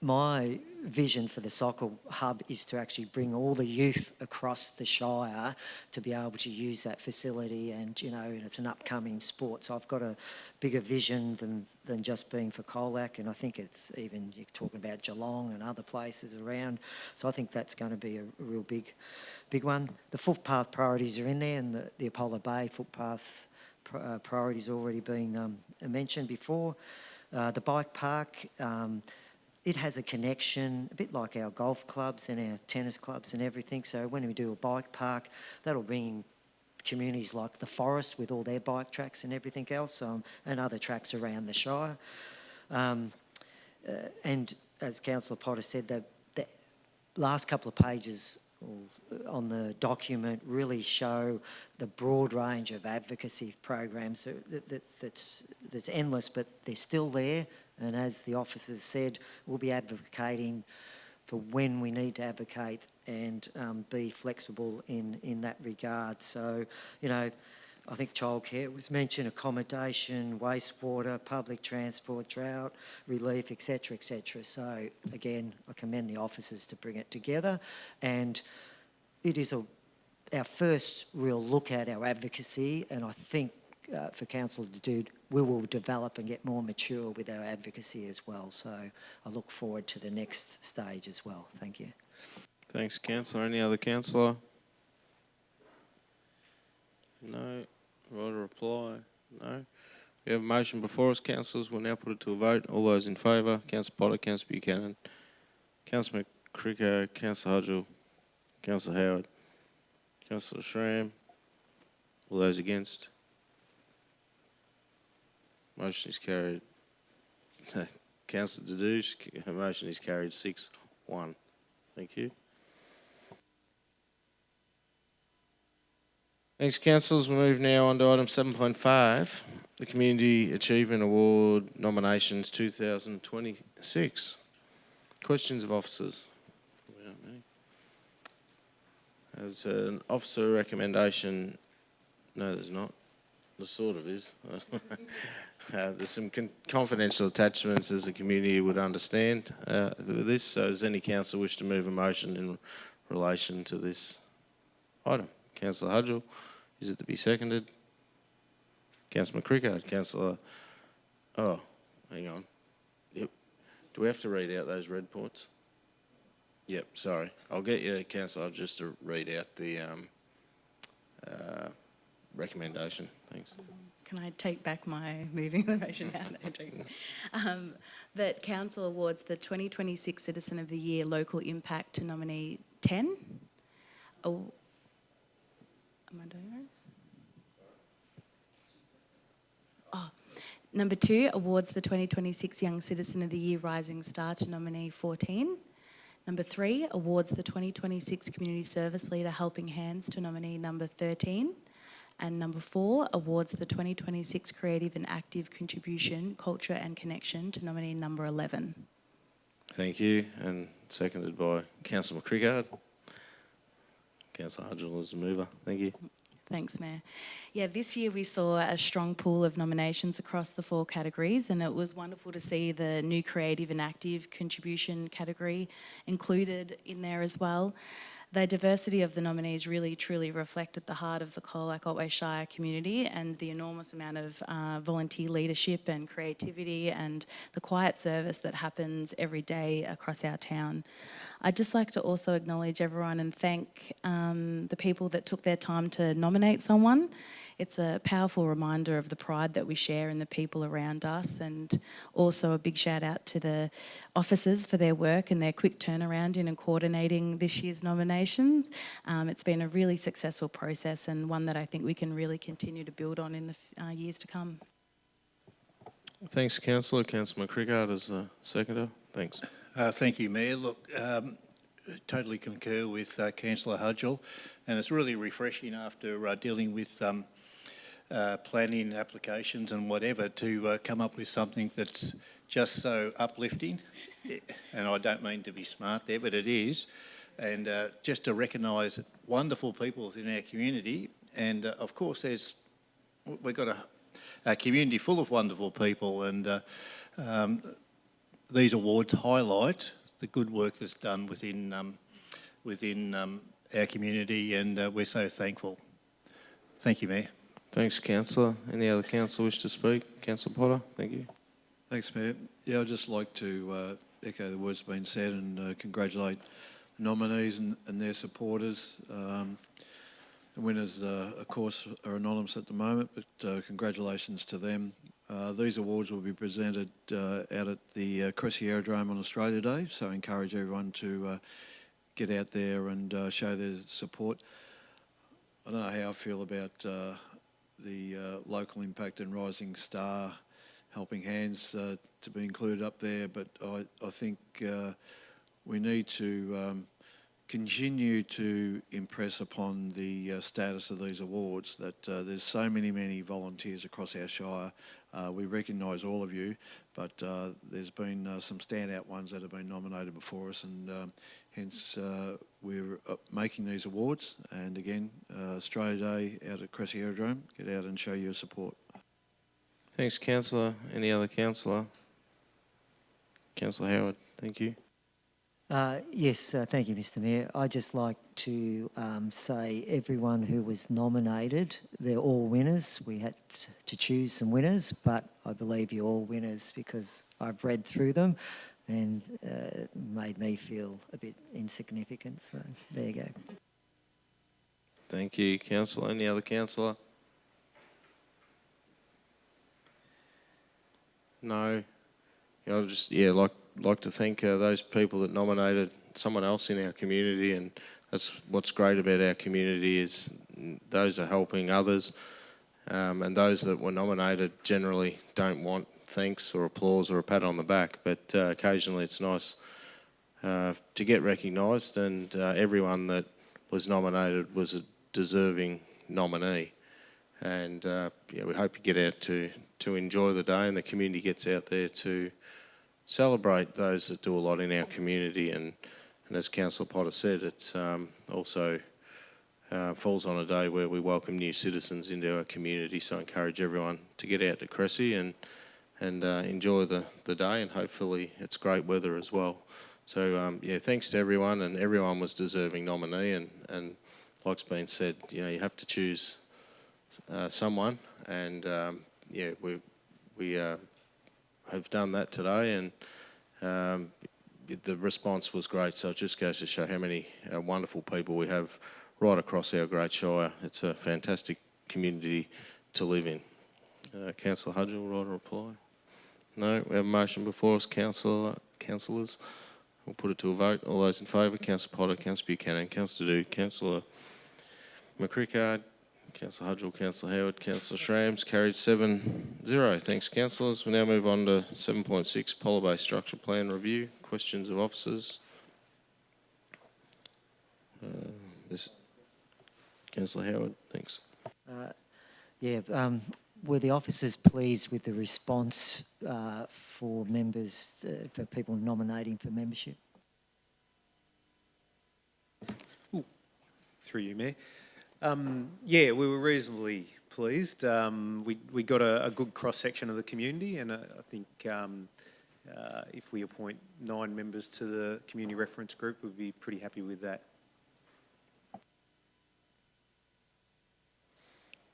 my vision for the soccer hub is to actually bring all the youth across the Shire to be able to use that facility, and you know, it's an upcoming sport, so I've got a bigger vision than just being for Colac, and I think it's even, you're talking about Geelong and other places around, so I think that's going to be a real big one. The footpath priorities are in there, and the Apollo Bay footpath priorities already been mentioned before. The bike park, it has a connection, a bit like our golf clubs and our tennis clubs and everything. So when we do a bike park, that'll bring in communities like the Forest with all their bike tracks and everything else, and other tracks around the Shire. And as Councillor Potter said, the last couple of pages on the document really show the broad range of advocacy programs that's endless, but they're still there. And as the officers said, we'll be advocating for when we need to advocate and be flexible in that regard. So, you know, I think childcare was mentioned, accommodation, wastewater, public transport, drought, relief, etc., etc. So, again, I commend the officers to bring it together. And it is our first real look at our advocacy, and I think for Councillor Dadoud, we will develop and get more mature with our advocacy as well. So I look forward to the next stage as well. Thank you. Thanks, Councillor. Any other councillor? No. Right, a reply? No. We have a motion before us, councillors. We'll now put it to a vote. All those in favour, Councillor Potter, Councillor Buchanan, Councillor McCricker, Councillor Hodgell, Councillor Howard, Councillor Schramm. All those against? Motion is carried. Councillor Dadouche, motion is carried 6-1. Thank you. Thanks, councillors. We move now on to item 7.5, the Community Achievement Award nominations 2026. Questions of officers? There's an officer recommendation. No, there's not. There sort of is. There's some confidential attachments, as the community would understand with this. So does any councillor wish to move a motion in relation to this item? Councillor Hudgell, is it to be seconded? Councillor McCrickard, Councillor... Oh, hang on. Yep. Do we have to read out those red points? Yep, sorry. I'll get you, Councillor, just to read out the recommendation. Thanks. Can I take back my moving the motion out? That council awards the 2026 Citizen of the Year Local Impact to nominee 10. Oh, am I doing it? Oh. Number 2 awards the 2026 Young Citizen of the Year Rising Star to nominee 14. Number 3 awards the 2026 Community Service Leader Helping Hands to nominee number 13. And number 4 awards the 2026 Creative and Active Contribution, Culture and Connection to nominee number 11. Thank you, and seconded by Councillor McCrickard. Councillor Hudgell is the mover. Thank you. Thanks, Mayor. Yeah, this year we saw a strong pool of nominations across the 4 categories, and it was wonderful to see the new Creative and Active Contribution category included in there as well. The diversity of the nominees really truly reflected the heart of the Colac Otway Shire community and the enormous amount of volunteer leadership and creativity and the quiet service that happens every day across our town. I'd just like to also acknowledge everyone and thank the people that took their time to nominate someone. It's a powerful reminder of the pride that we share in the people around us, and also a big shout out to the officers for their work and their quick turnaround in and coordinating this year's nominations. It's been a really successful process and one that I think we can really continue to build on in the years to come. Thanks, Councillor. Councillor McCrickard is the seconder. Thanks. Thank you, Mayor. Look, totally concur with Councillor Hudgell, and it's really refreshing after dealing with planning applications and whatever to come up with something that's just so uplifting. And I don't mean to be smart there, but it is. And just to recognise wonderful people in our community. And of course, we've got a community full of wonderful people, and these awards highlight the good work that's done within our community, and we're so thankful. Thank you, Mayor. Thanks, Councillor. Any other councillor wish to speak? Councillor Potter, thank you. Thanks, Mayor. Yeah, I'd just like to echo the words being said and congratulate nominees and their supporters. The winners, of course, are anonymous at the moment, but congratulations to them. These awards will be presented out at the Cressy Aerodrome on Australia Day, so I encourage everyone to get out there and show their support. I don't know how I feel about the local impact and Rising Star Helping Hands to be included up there, but I think we need to continue to impress upon the status of these awards that there's so many volunteers across our shire. We recognise all of you, but there's been some standout ones that have been nominated before us, and hence we're making these awards. And again, Australia Day out at Cressy Aerodrome, get out and show your support. Thanks, Councillor. Any other councillor? Councillor Howard, thank you. Yes, thank you, Mr Mayor. I'd just like to say everyone who was nominated, they're all winners. We had to choose some winners, but I believe you're all winners because I've read through them and it made me feel a bit insignificant. So there you go. Thank you, Councillor. Any other councillor? No. I'll just, like to thank those people that nominated someone else in our community, and that's what's great about our community is those are helping others, and those that were nominated generally don't want thanks or applause or a pat on the back, but occasionally it's nice to get recognised, and everyone that was nominated was a deserving nominee. And we hope you get out to enjoy the day and the community gets out there to celebrate those that do a lot in our community. And as Councillor Potter said, it's also falls on a day where we welcome new citizens into our community. So I encourage everyone to get out to Cressy and enjoy the day, and hopefully it's great weather as well. So thanks to everyone, and everyone was deserving nominee, and like's been said, you have to choose someone, and we have done that today, and the response was great. So it just goes to show how many wonderful people we have right across our great shire. It's a fantastic community to live in. Councillor Hudgell, right, a reply? No, we have a motion before us, councillors. We'll put it to a vote. All those in favour, Councillor Potter, Councillor Buchanan, Councillor Dude, Councillor McCrickard, Councillor Hudgell, Councillor Howard, Councillor Shrams, carried 7-0. Thanks, councillors. We'll now move on to 7.6, Polar-Based Structure Plan Review. Questions of officers. Councillor Howard, thanks. Were the officers pleased with the response for members, for people nominating for membership? Through you, Mayor. We were reasonably pleased. We got a good cross-section of the community, and I think if we appoint 9 members to the community reference group, we'd be pretty happy with that.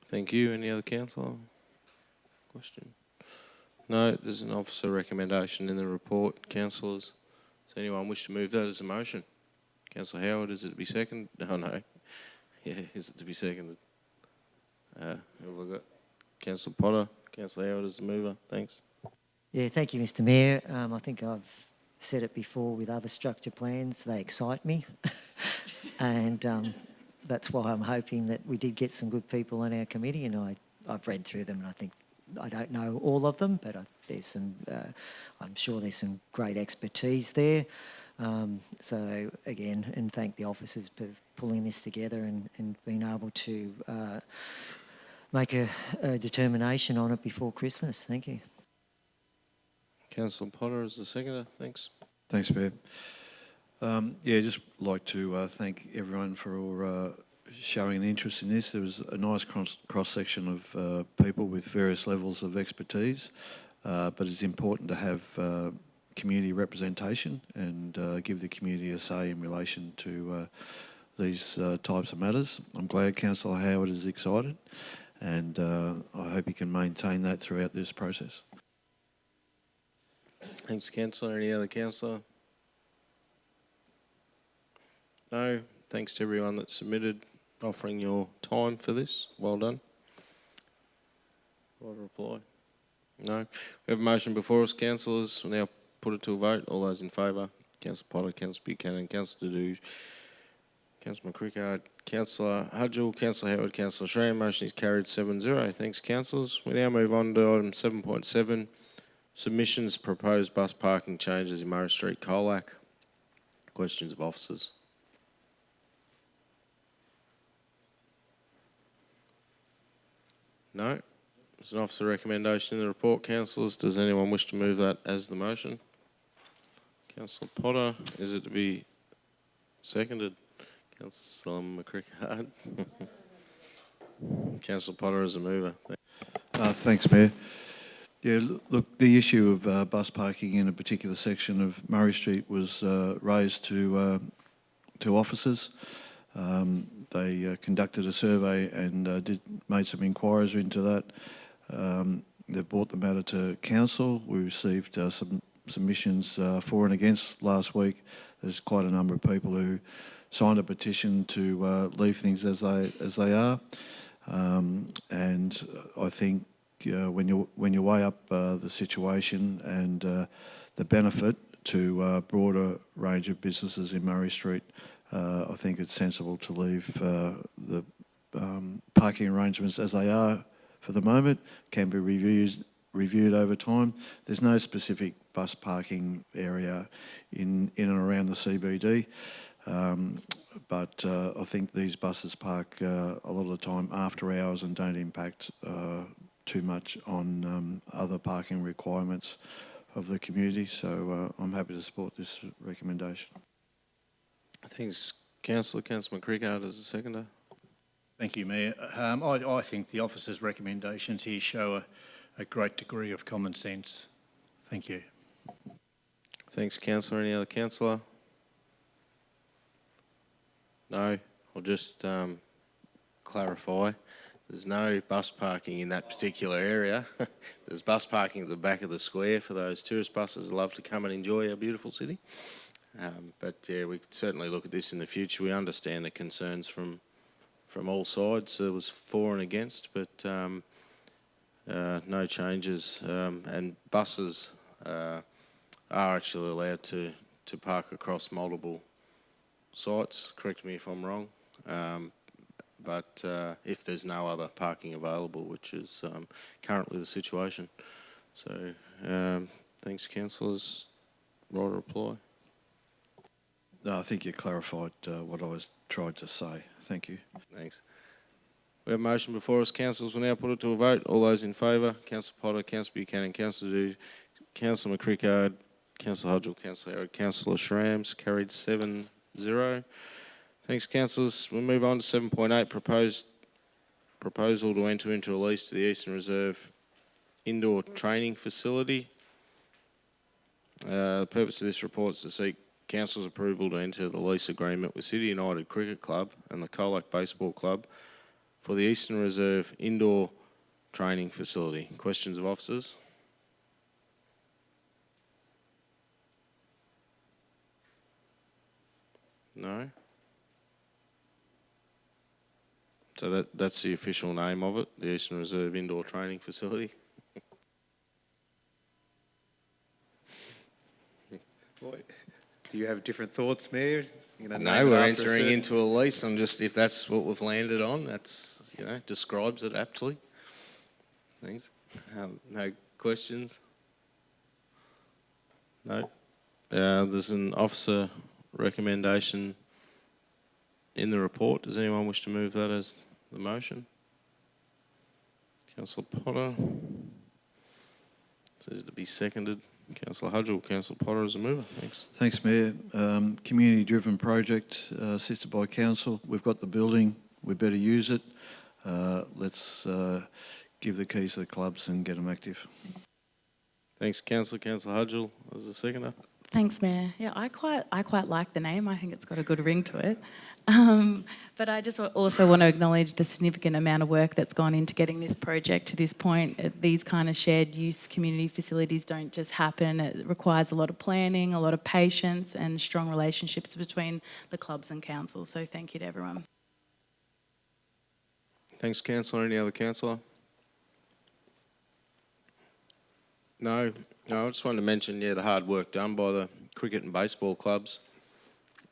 Thank you. Any other councillor? Question? No, there's an officer recommendation in the report. Councillors, does anyone wish to move that as a motion? Councillor Howard, is it to be seconded? Oh, no. Yeah, is it to be seconded? Who have I got? Councillor Potter, Councillor Howard as the mover. Thanks. Yeah, thank you, Mr Mayor. I think I've said it before with other structure plans, they excite me. And that's why I'm hoping that we did get some good people on our committee, and I've read through them, and I think I don't know all of them, but there's some. I'm sure there's some great expertise there. So again, and thank the officers for pulling this together and being able to make a determination on it before Christmas. Thank you. Councillor Potter as the seconder. Thanks. Thanks, Mayor. Just like to thank everyone for showing an interest in this. There was a nice cross-section of people with various levels of expertise, but it's important to have community representation and give the community a say in relation to these types of matters. I'm glad Councillor Howard is excited, and I hope he can maintain that throughout this process. Thanks, councillor. Any other councillor? No. Thanks to everyone that submitted, offering your time for this. Well done. Right reply? No. We have a motion before us, councillors. We'll now put it to a vote. All those in favour? Councillor Potter, Councillor Buchanan, Councillor Dude, Councillor McCrickard, Councillor Hudgell, Councillor Howard, Councillor Schramm. Motion is carried 7-0. Thanks, councillors. We now move on to item 7.7, submissions proposed bus parking changes in Murray Street, Colac. Questions of officers. No. There's an officer recommendation in the report, councillors. Does anyone wish to move that as the motion? Councillor Potter, is it to be seconded? Councillor McCrickard. Councillor Potter is a mover. Thanks, Mayor. Yeah, look, the issue of bus parking in a particular section of Murray Street was raised to officers. They conducted a survey and made some inquiries into that. They brought the matter to council. We received some submissions for and against last week. There's quite a number of people who signed a petition to leave things as they are, and I think when you weigh up the situation and the benefit to a broader range of businesses in Murray Street, I think it's sensible to leave the parking arrangements as they are for the moment. Can be reviewed over time. There's no specific bus parking area in and around the CBD. but I think these buses park a lot of the time after hours and don't impact too much on other parking requirements of the community. So I'm happy to support this recommendation. Thanks, Councillor. Councillor McCrickard as a seconder. Thank you, Mayor. I think the officer's recommendations here show a great degree of common sense. Thank you. Thanks, Councillor. Any other councillor? No. I'll just clarify. There's no bus parking in that particular area. There's bus parking at the back of the square for those tourist buses that love to come and enjoy our beautiful city. But yeah, we could certainly look at this in the future. We understand the concerns from all sides. There was for and against, but no changes. And buses are actually allowed to park across multiple sites. Correct me if I'm wrong. But if there's no other parking available, which is currently the situation. So thanks, councillors. Right reply. No, I think you clarified what I was trying to say. Thank you. Thanks. We have a motion before us. Councillors will now put it to a vote. All those in favour, Councillor Potter, Councillor Buchanan, Councillor Dude, Councillor McCrickard, Councillor Hodgell, Councillor Howard, Councillor Shrams, carried 7-0. Thanks, councillors. We'll move on to 7.8, proposal to enter into a lease to the Eastern Reserve Indoor Training Facility. The purpose of this report is to seek Council's approval to enter the lease agreement with City United Cricket Club and the Colac Baseball Club for the Eastern Reserve Indoor Training Facility. Questions of officers? No? So that's the official name of it, the Eastern Reserve Indoor Training Facility. Do you have different thoughts, Mayor? No, we're entering into a lease. I'm just, if that's what we've landed on, that's, describes it aptly. Thanks. No questions? No. There's an officer recommendation in the report. Does anyone wish to move that as the motion? Councillor Potter. Says to be seconded. Councillor Hodgell, Councillor Potter as a mover. Thanks. Thanks, Mayor. Community-driven project assisted by council. We've got the building. We better use it. Let's give the keys to the clubs and get them active. Thanks, Councillor. Councillor Hodgell as a seconder. Thanks, Mayor. Yeah, I quite like the name. I think it's got a good ring to it. But I just also want to acknowledge the significant amount of work that's gone into getting this project to this point. These kind of shared use community facilities don't just happen. It requires a lot of planning, a lot of patience and strong relationships between the clubs and council. So thank you to everyone. Thanks, Councillor. Any other councillor? No. I just wanted to mention, the hard work done by the cricket and baseball clubs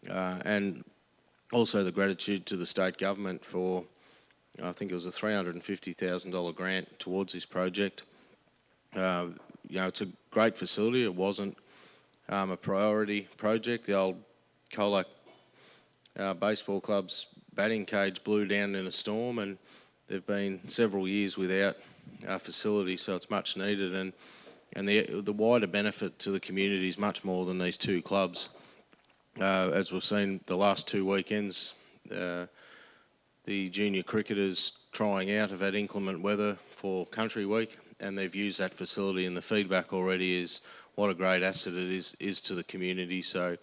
and also the gratitude to the state government for, I think it was a $350,000 grant towards this project. It's a great facility. It wasn't a priority project. The old Colac baseball club's batting cage blew down in a storm and they've been several years without a facility, so it's much needed. And the wider benefit to the community is much more than these two clubs. As we've seen the last 2 weekends, the junior cricketers trying out have had inclement weather for Country Week and they've used that facility, and the feedback already is what a great asset it is to the community. So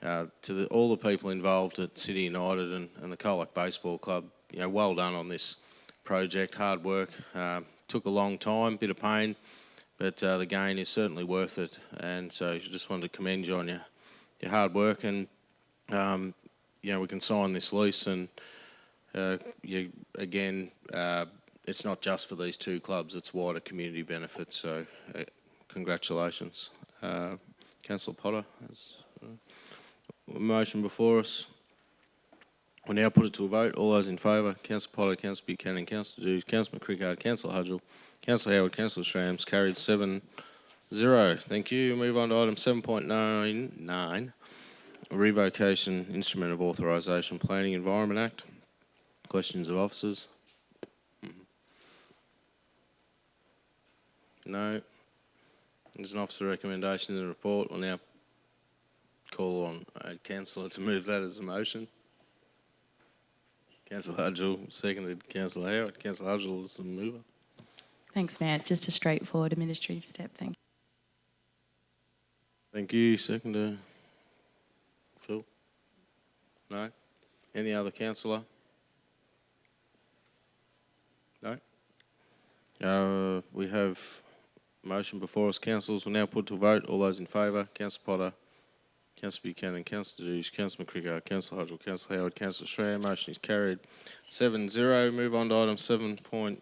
to all the people involved at City United and the Colac Baseball Club, well done on this project. Hard work, took a long time, bit of pain, but the gain is certainly worth it. And so I just wanted to commend you on your hard work, and we can sign this lease, and it's not just for these two clubs, it's wider community benefits. So congratulations. Councillor Potter has a motion before us. We'll now put it to a vote. All those in favour, Councillor Potter, Councillor Buchanan, Councillor Dude, Councillor McCrickard, Councillor Hodgell, Councillor Howard, Councillor Shrams, carried 7-0. Thank you. Move on to item 7.99. Revocation Instrument of Authorisation Planning Environment Act. Questions of officers? No. There's an officer recommendation in the report. We'll now call on a councillor to move that as a motion. Councillor Hudgell, seconded Councillor Howard. Councillor Hudgell is the mover. Thanks, Mayor. Just a straightforward administrative step. Thank you. Thank you. Seconder Phil? No? Any other councillor? No? We have motion before us. Councillors will now put to vote. All those in favour, Councillor Potter, Councillor Buchanan, Councillor Douche, Councillor McCrickard, Councillor Hudgell, Councillor Howard, Councillor Schreier. Motion is carried 7-0. Move on to item 7.10.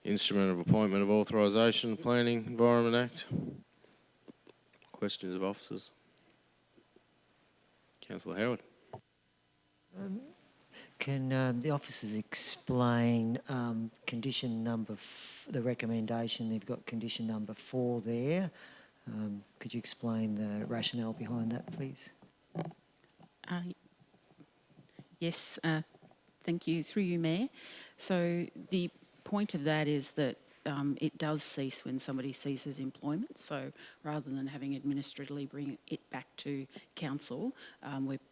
Instrument of Appointment of Authorisation Planning Environment Act. Questions of officers? Councillor Howard. Can the officers explain condition number, the recommendation? They've got condition number 4 there. Could you explain the rationale behind that, please? Yes, thank you. Through you, Mayor. So the point of that is that it does cease when somebody ceases employment. So rather than having administratively bring it back to council,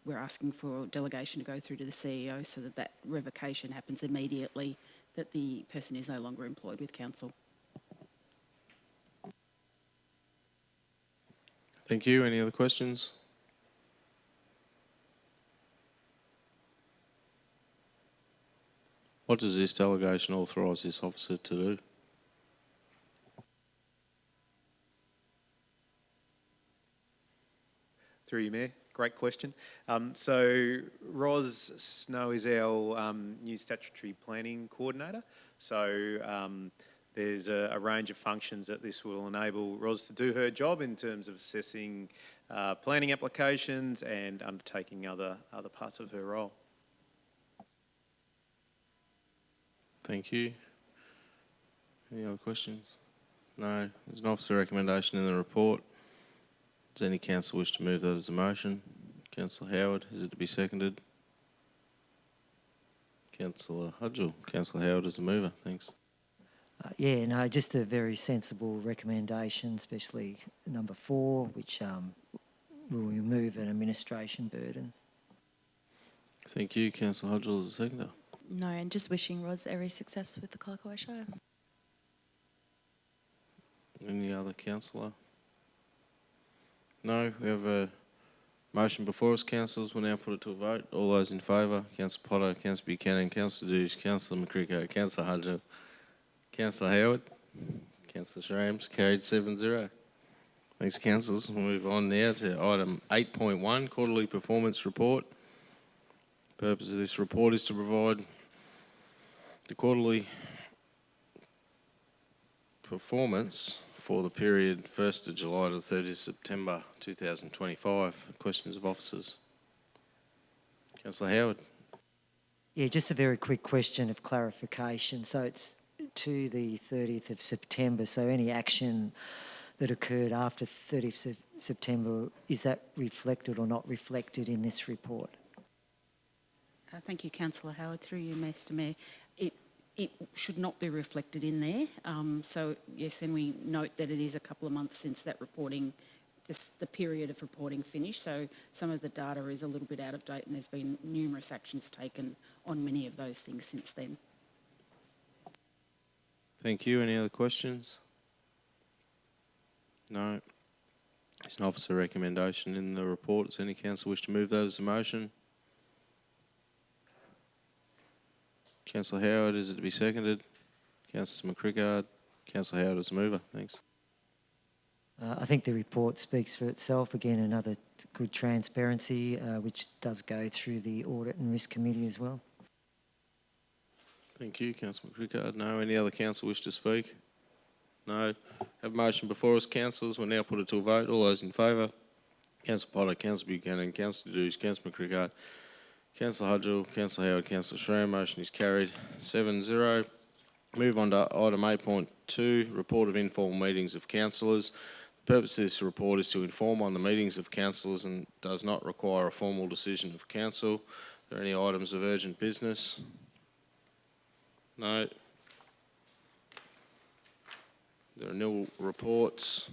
we're asking for delegation to go through to the CEO so that that revocation happens immediately, that the person is no longer employed with council. Thank you. Any other questions? What does this delegation authorise this officer to do? Through you, Mayor. Great question. So Ros Snow is our new statutory planning coordinator. So there's a range of functions that this will enable Ros to do her job in terms of assessing planning applications and undertaking other parts of her role. Thank you. Any other questions? No. There's an officer recommendation in the report. Does any council wish to move that as a motion? Councillor Howard, is it to be seconded? Councillor Hudgell. Councillor Howard is the mover. Thanks. Yeah, no, just a very sensible recommendation, especially number 4, which will remove an administration burden. Thank you. Councillor Hudgell is the seconder. No, and just wishing Ros every success with the Colac Otway Shire. Any other councillor? No, we have a motion before us. Councillors will now put it to a vote. All those in favour, Councillor Potter, Councillor Buchanan, Councillor Douche, Councillor McCrickard, Councillor Hudgell, Councillor Howard, Councillor Shram's carried 7-0. Thanks, councillors. We'll move on now to item 8.1, Quarterly Performance Report. The purpose of this report is to provide the quarterly performance for the period 1st of July to 30th September 2025. Questions of officers? Councillor Howard. Yeah, just a very quick question of clarification. So it's to the 30th of September, so any action that occurred after 30th of September, is that reflected or not reflected in this report? Thank you, Councillor Howard. Through you, Mr Mayor. It should not be reflected in there. So, yes, and we note that it is a couple of months since that reporting, the period of reporting finished. So some of the data is a little bit out of date and there's been numerous actions taken on many of those things since then. Thank you. Any other questions? No. There's an officer recommendation in the report. Does any council wish to move that as a motion? Councillor Howard, is it to be seconded? Councillor McCrickard. Councillor Howard is the mover. Thanks. I think the report speaks for itself. Again, another good transparency, which does go through the Audit and Risk Committee as well. Thank you, Councillor McCrickard. No. Any other council wish to speak? No. Have a motion before us, councillors. We'll now put it to a vote. All those in favour? Councillor Potter, Councillor Buchanan, Councillor Douche, Councillor McCrickard, Councillor Hudgell, Councillor Howard, Councillor Schramm. Motion is carried 7-0. Move on to item 8.2, Report of Informal Meetings of Councillors. The purpose of this report is to inform on the meetings of councillors and does not require a formal decision of council. Are there any items of urgent business? No. There are nil reports.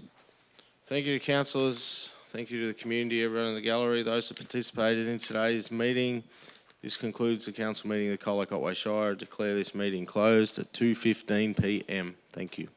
Thank you to councillors. Thank you to the community, everyone in the gallery, those that participated in today's meeting. This concludes the council meeting of the Colac Otway Shire. I declare this meeting closed at 2:15 p.m. Thank you.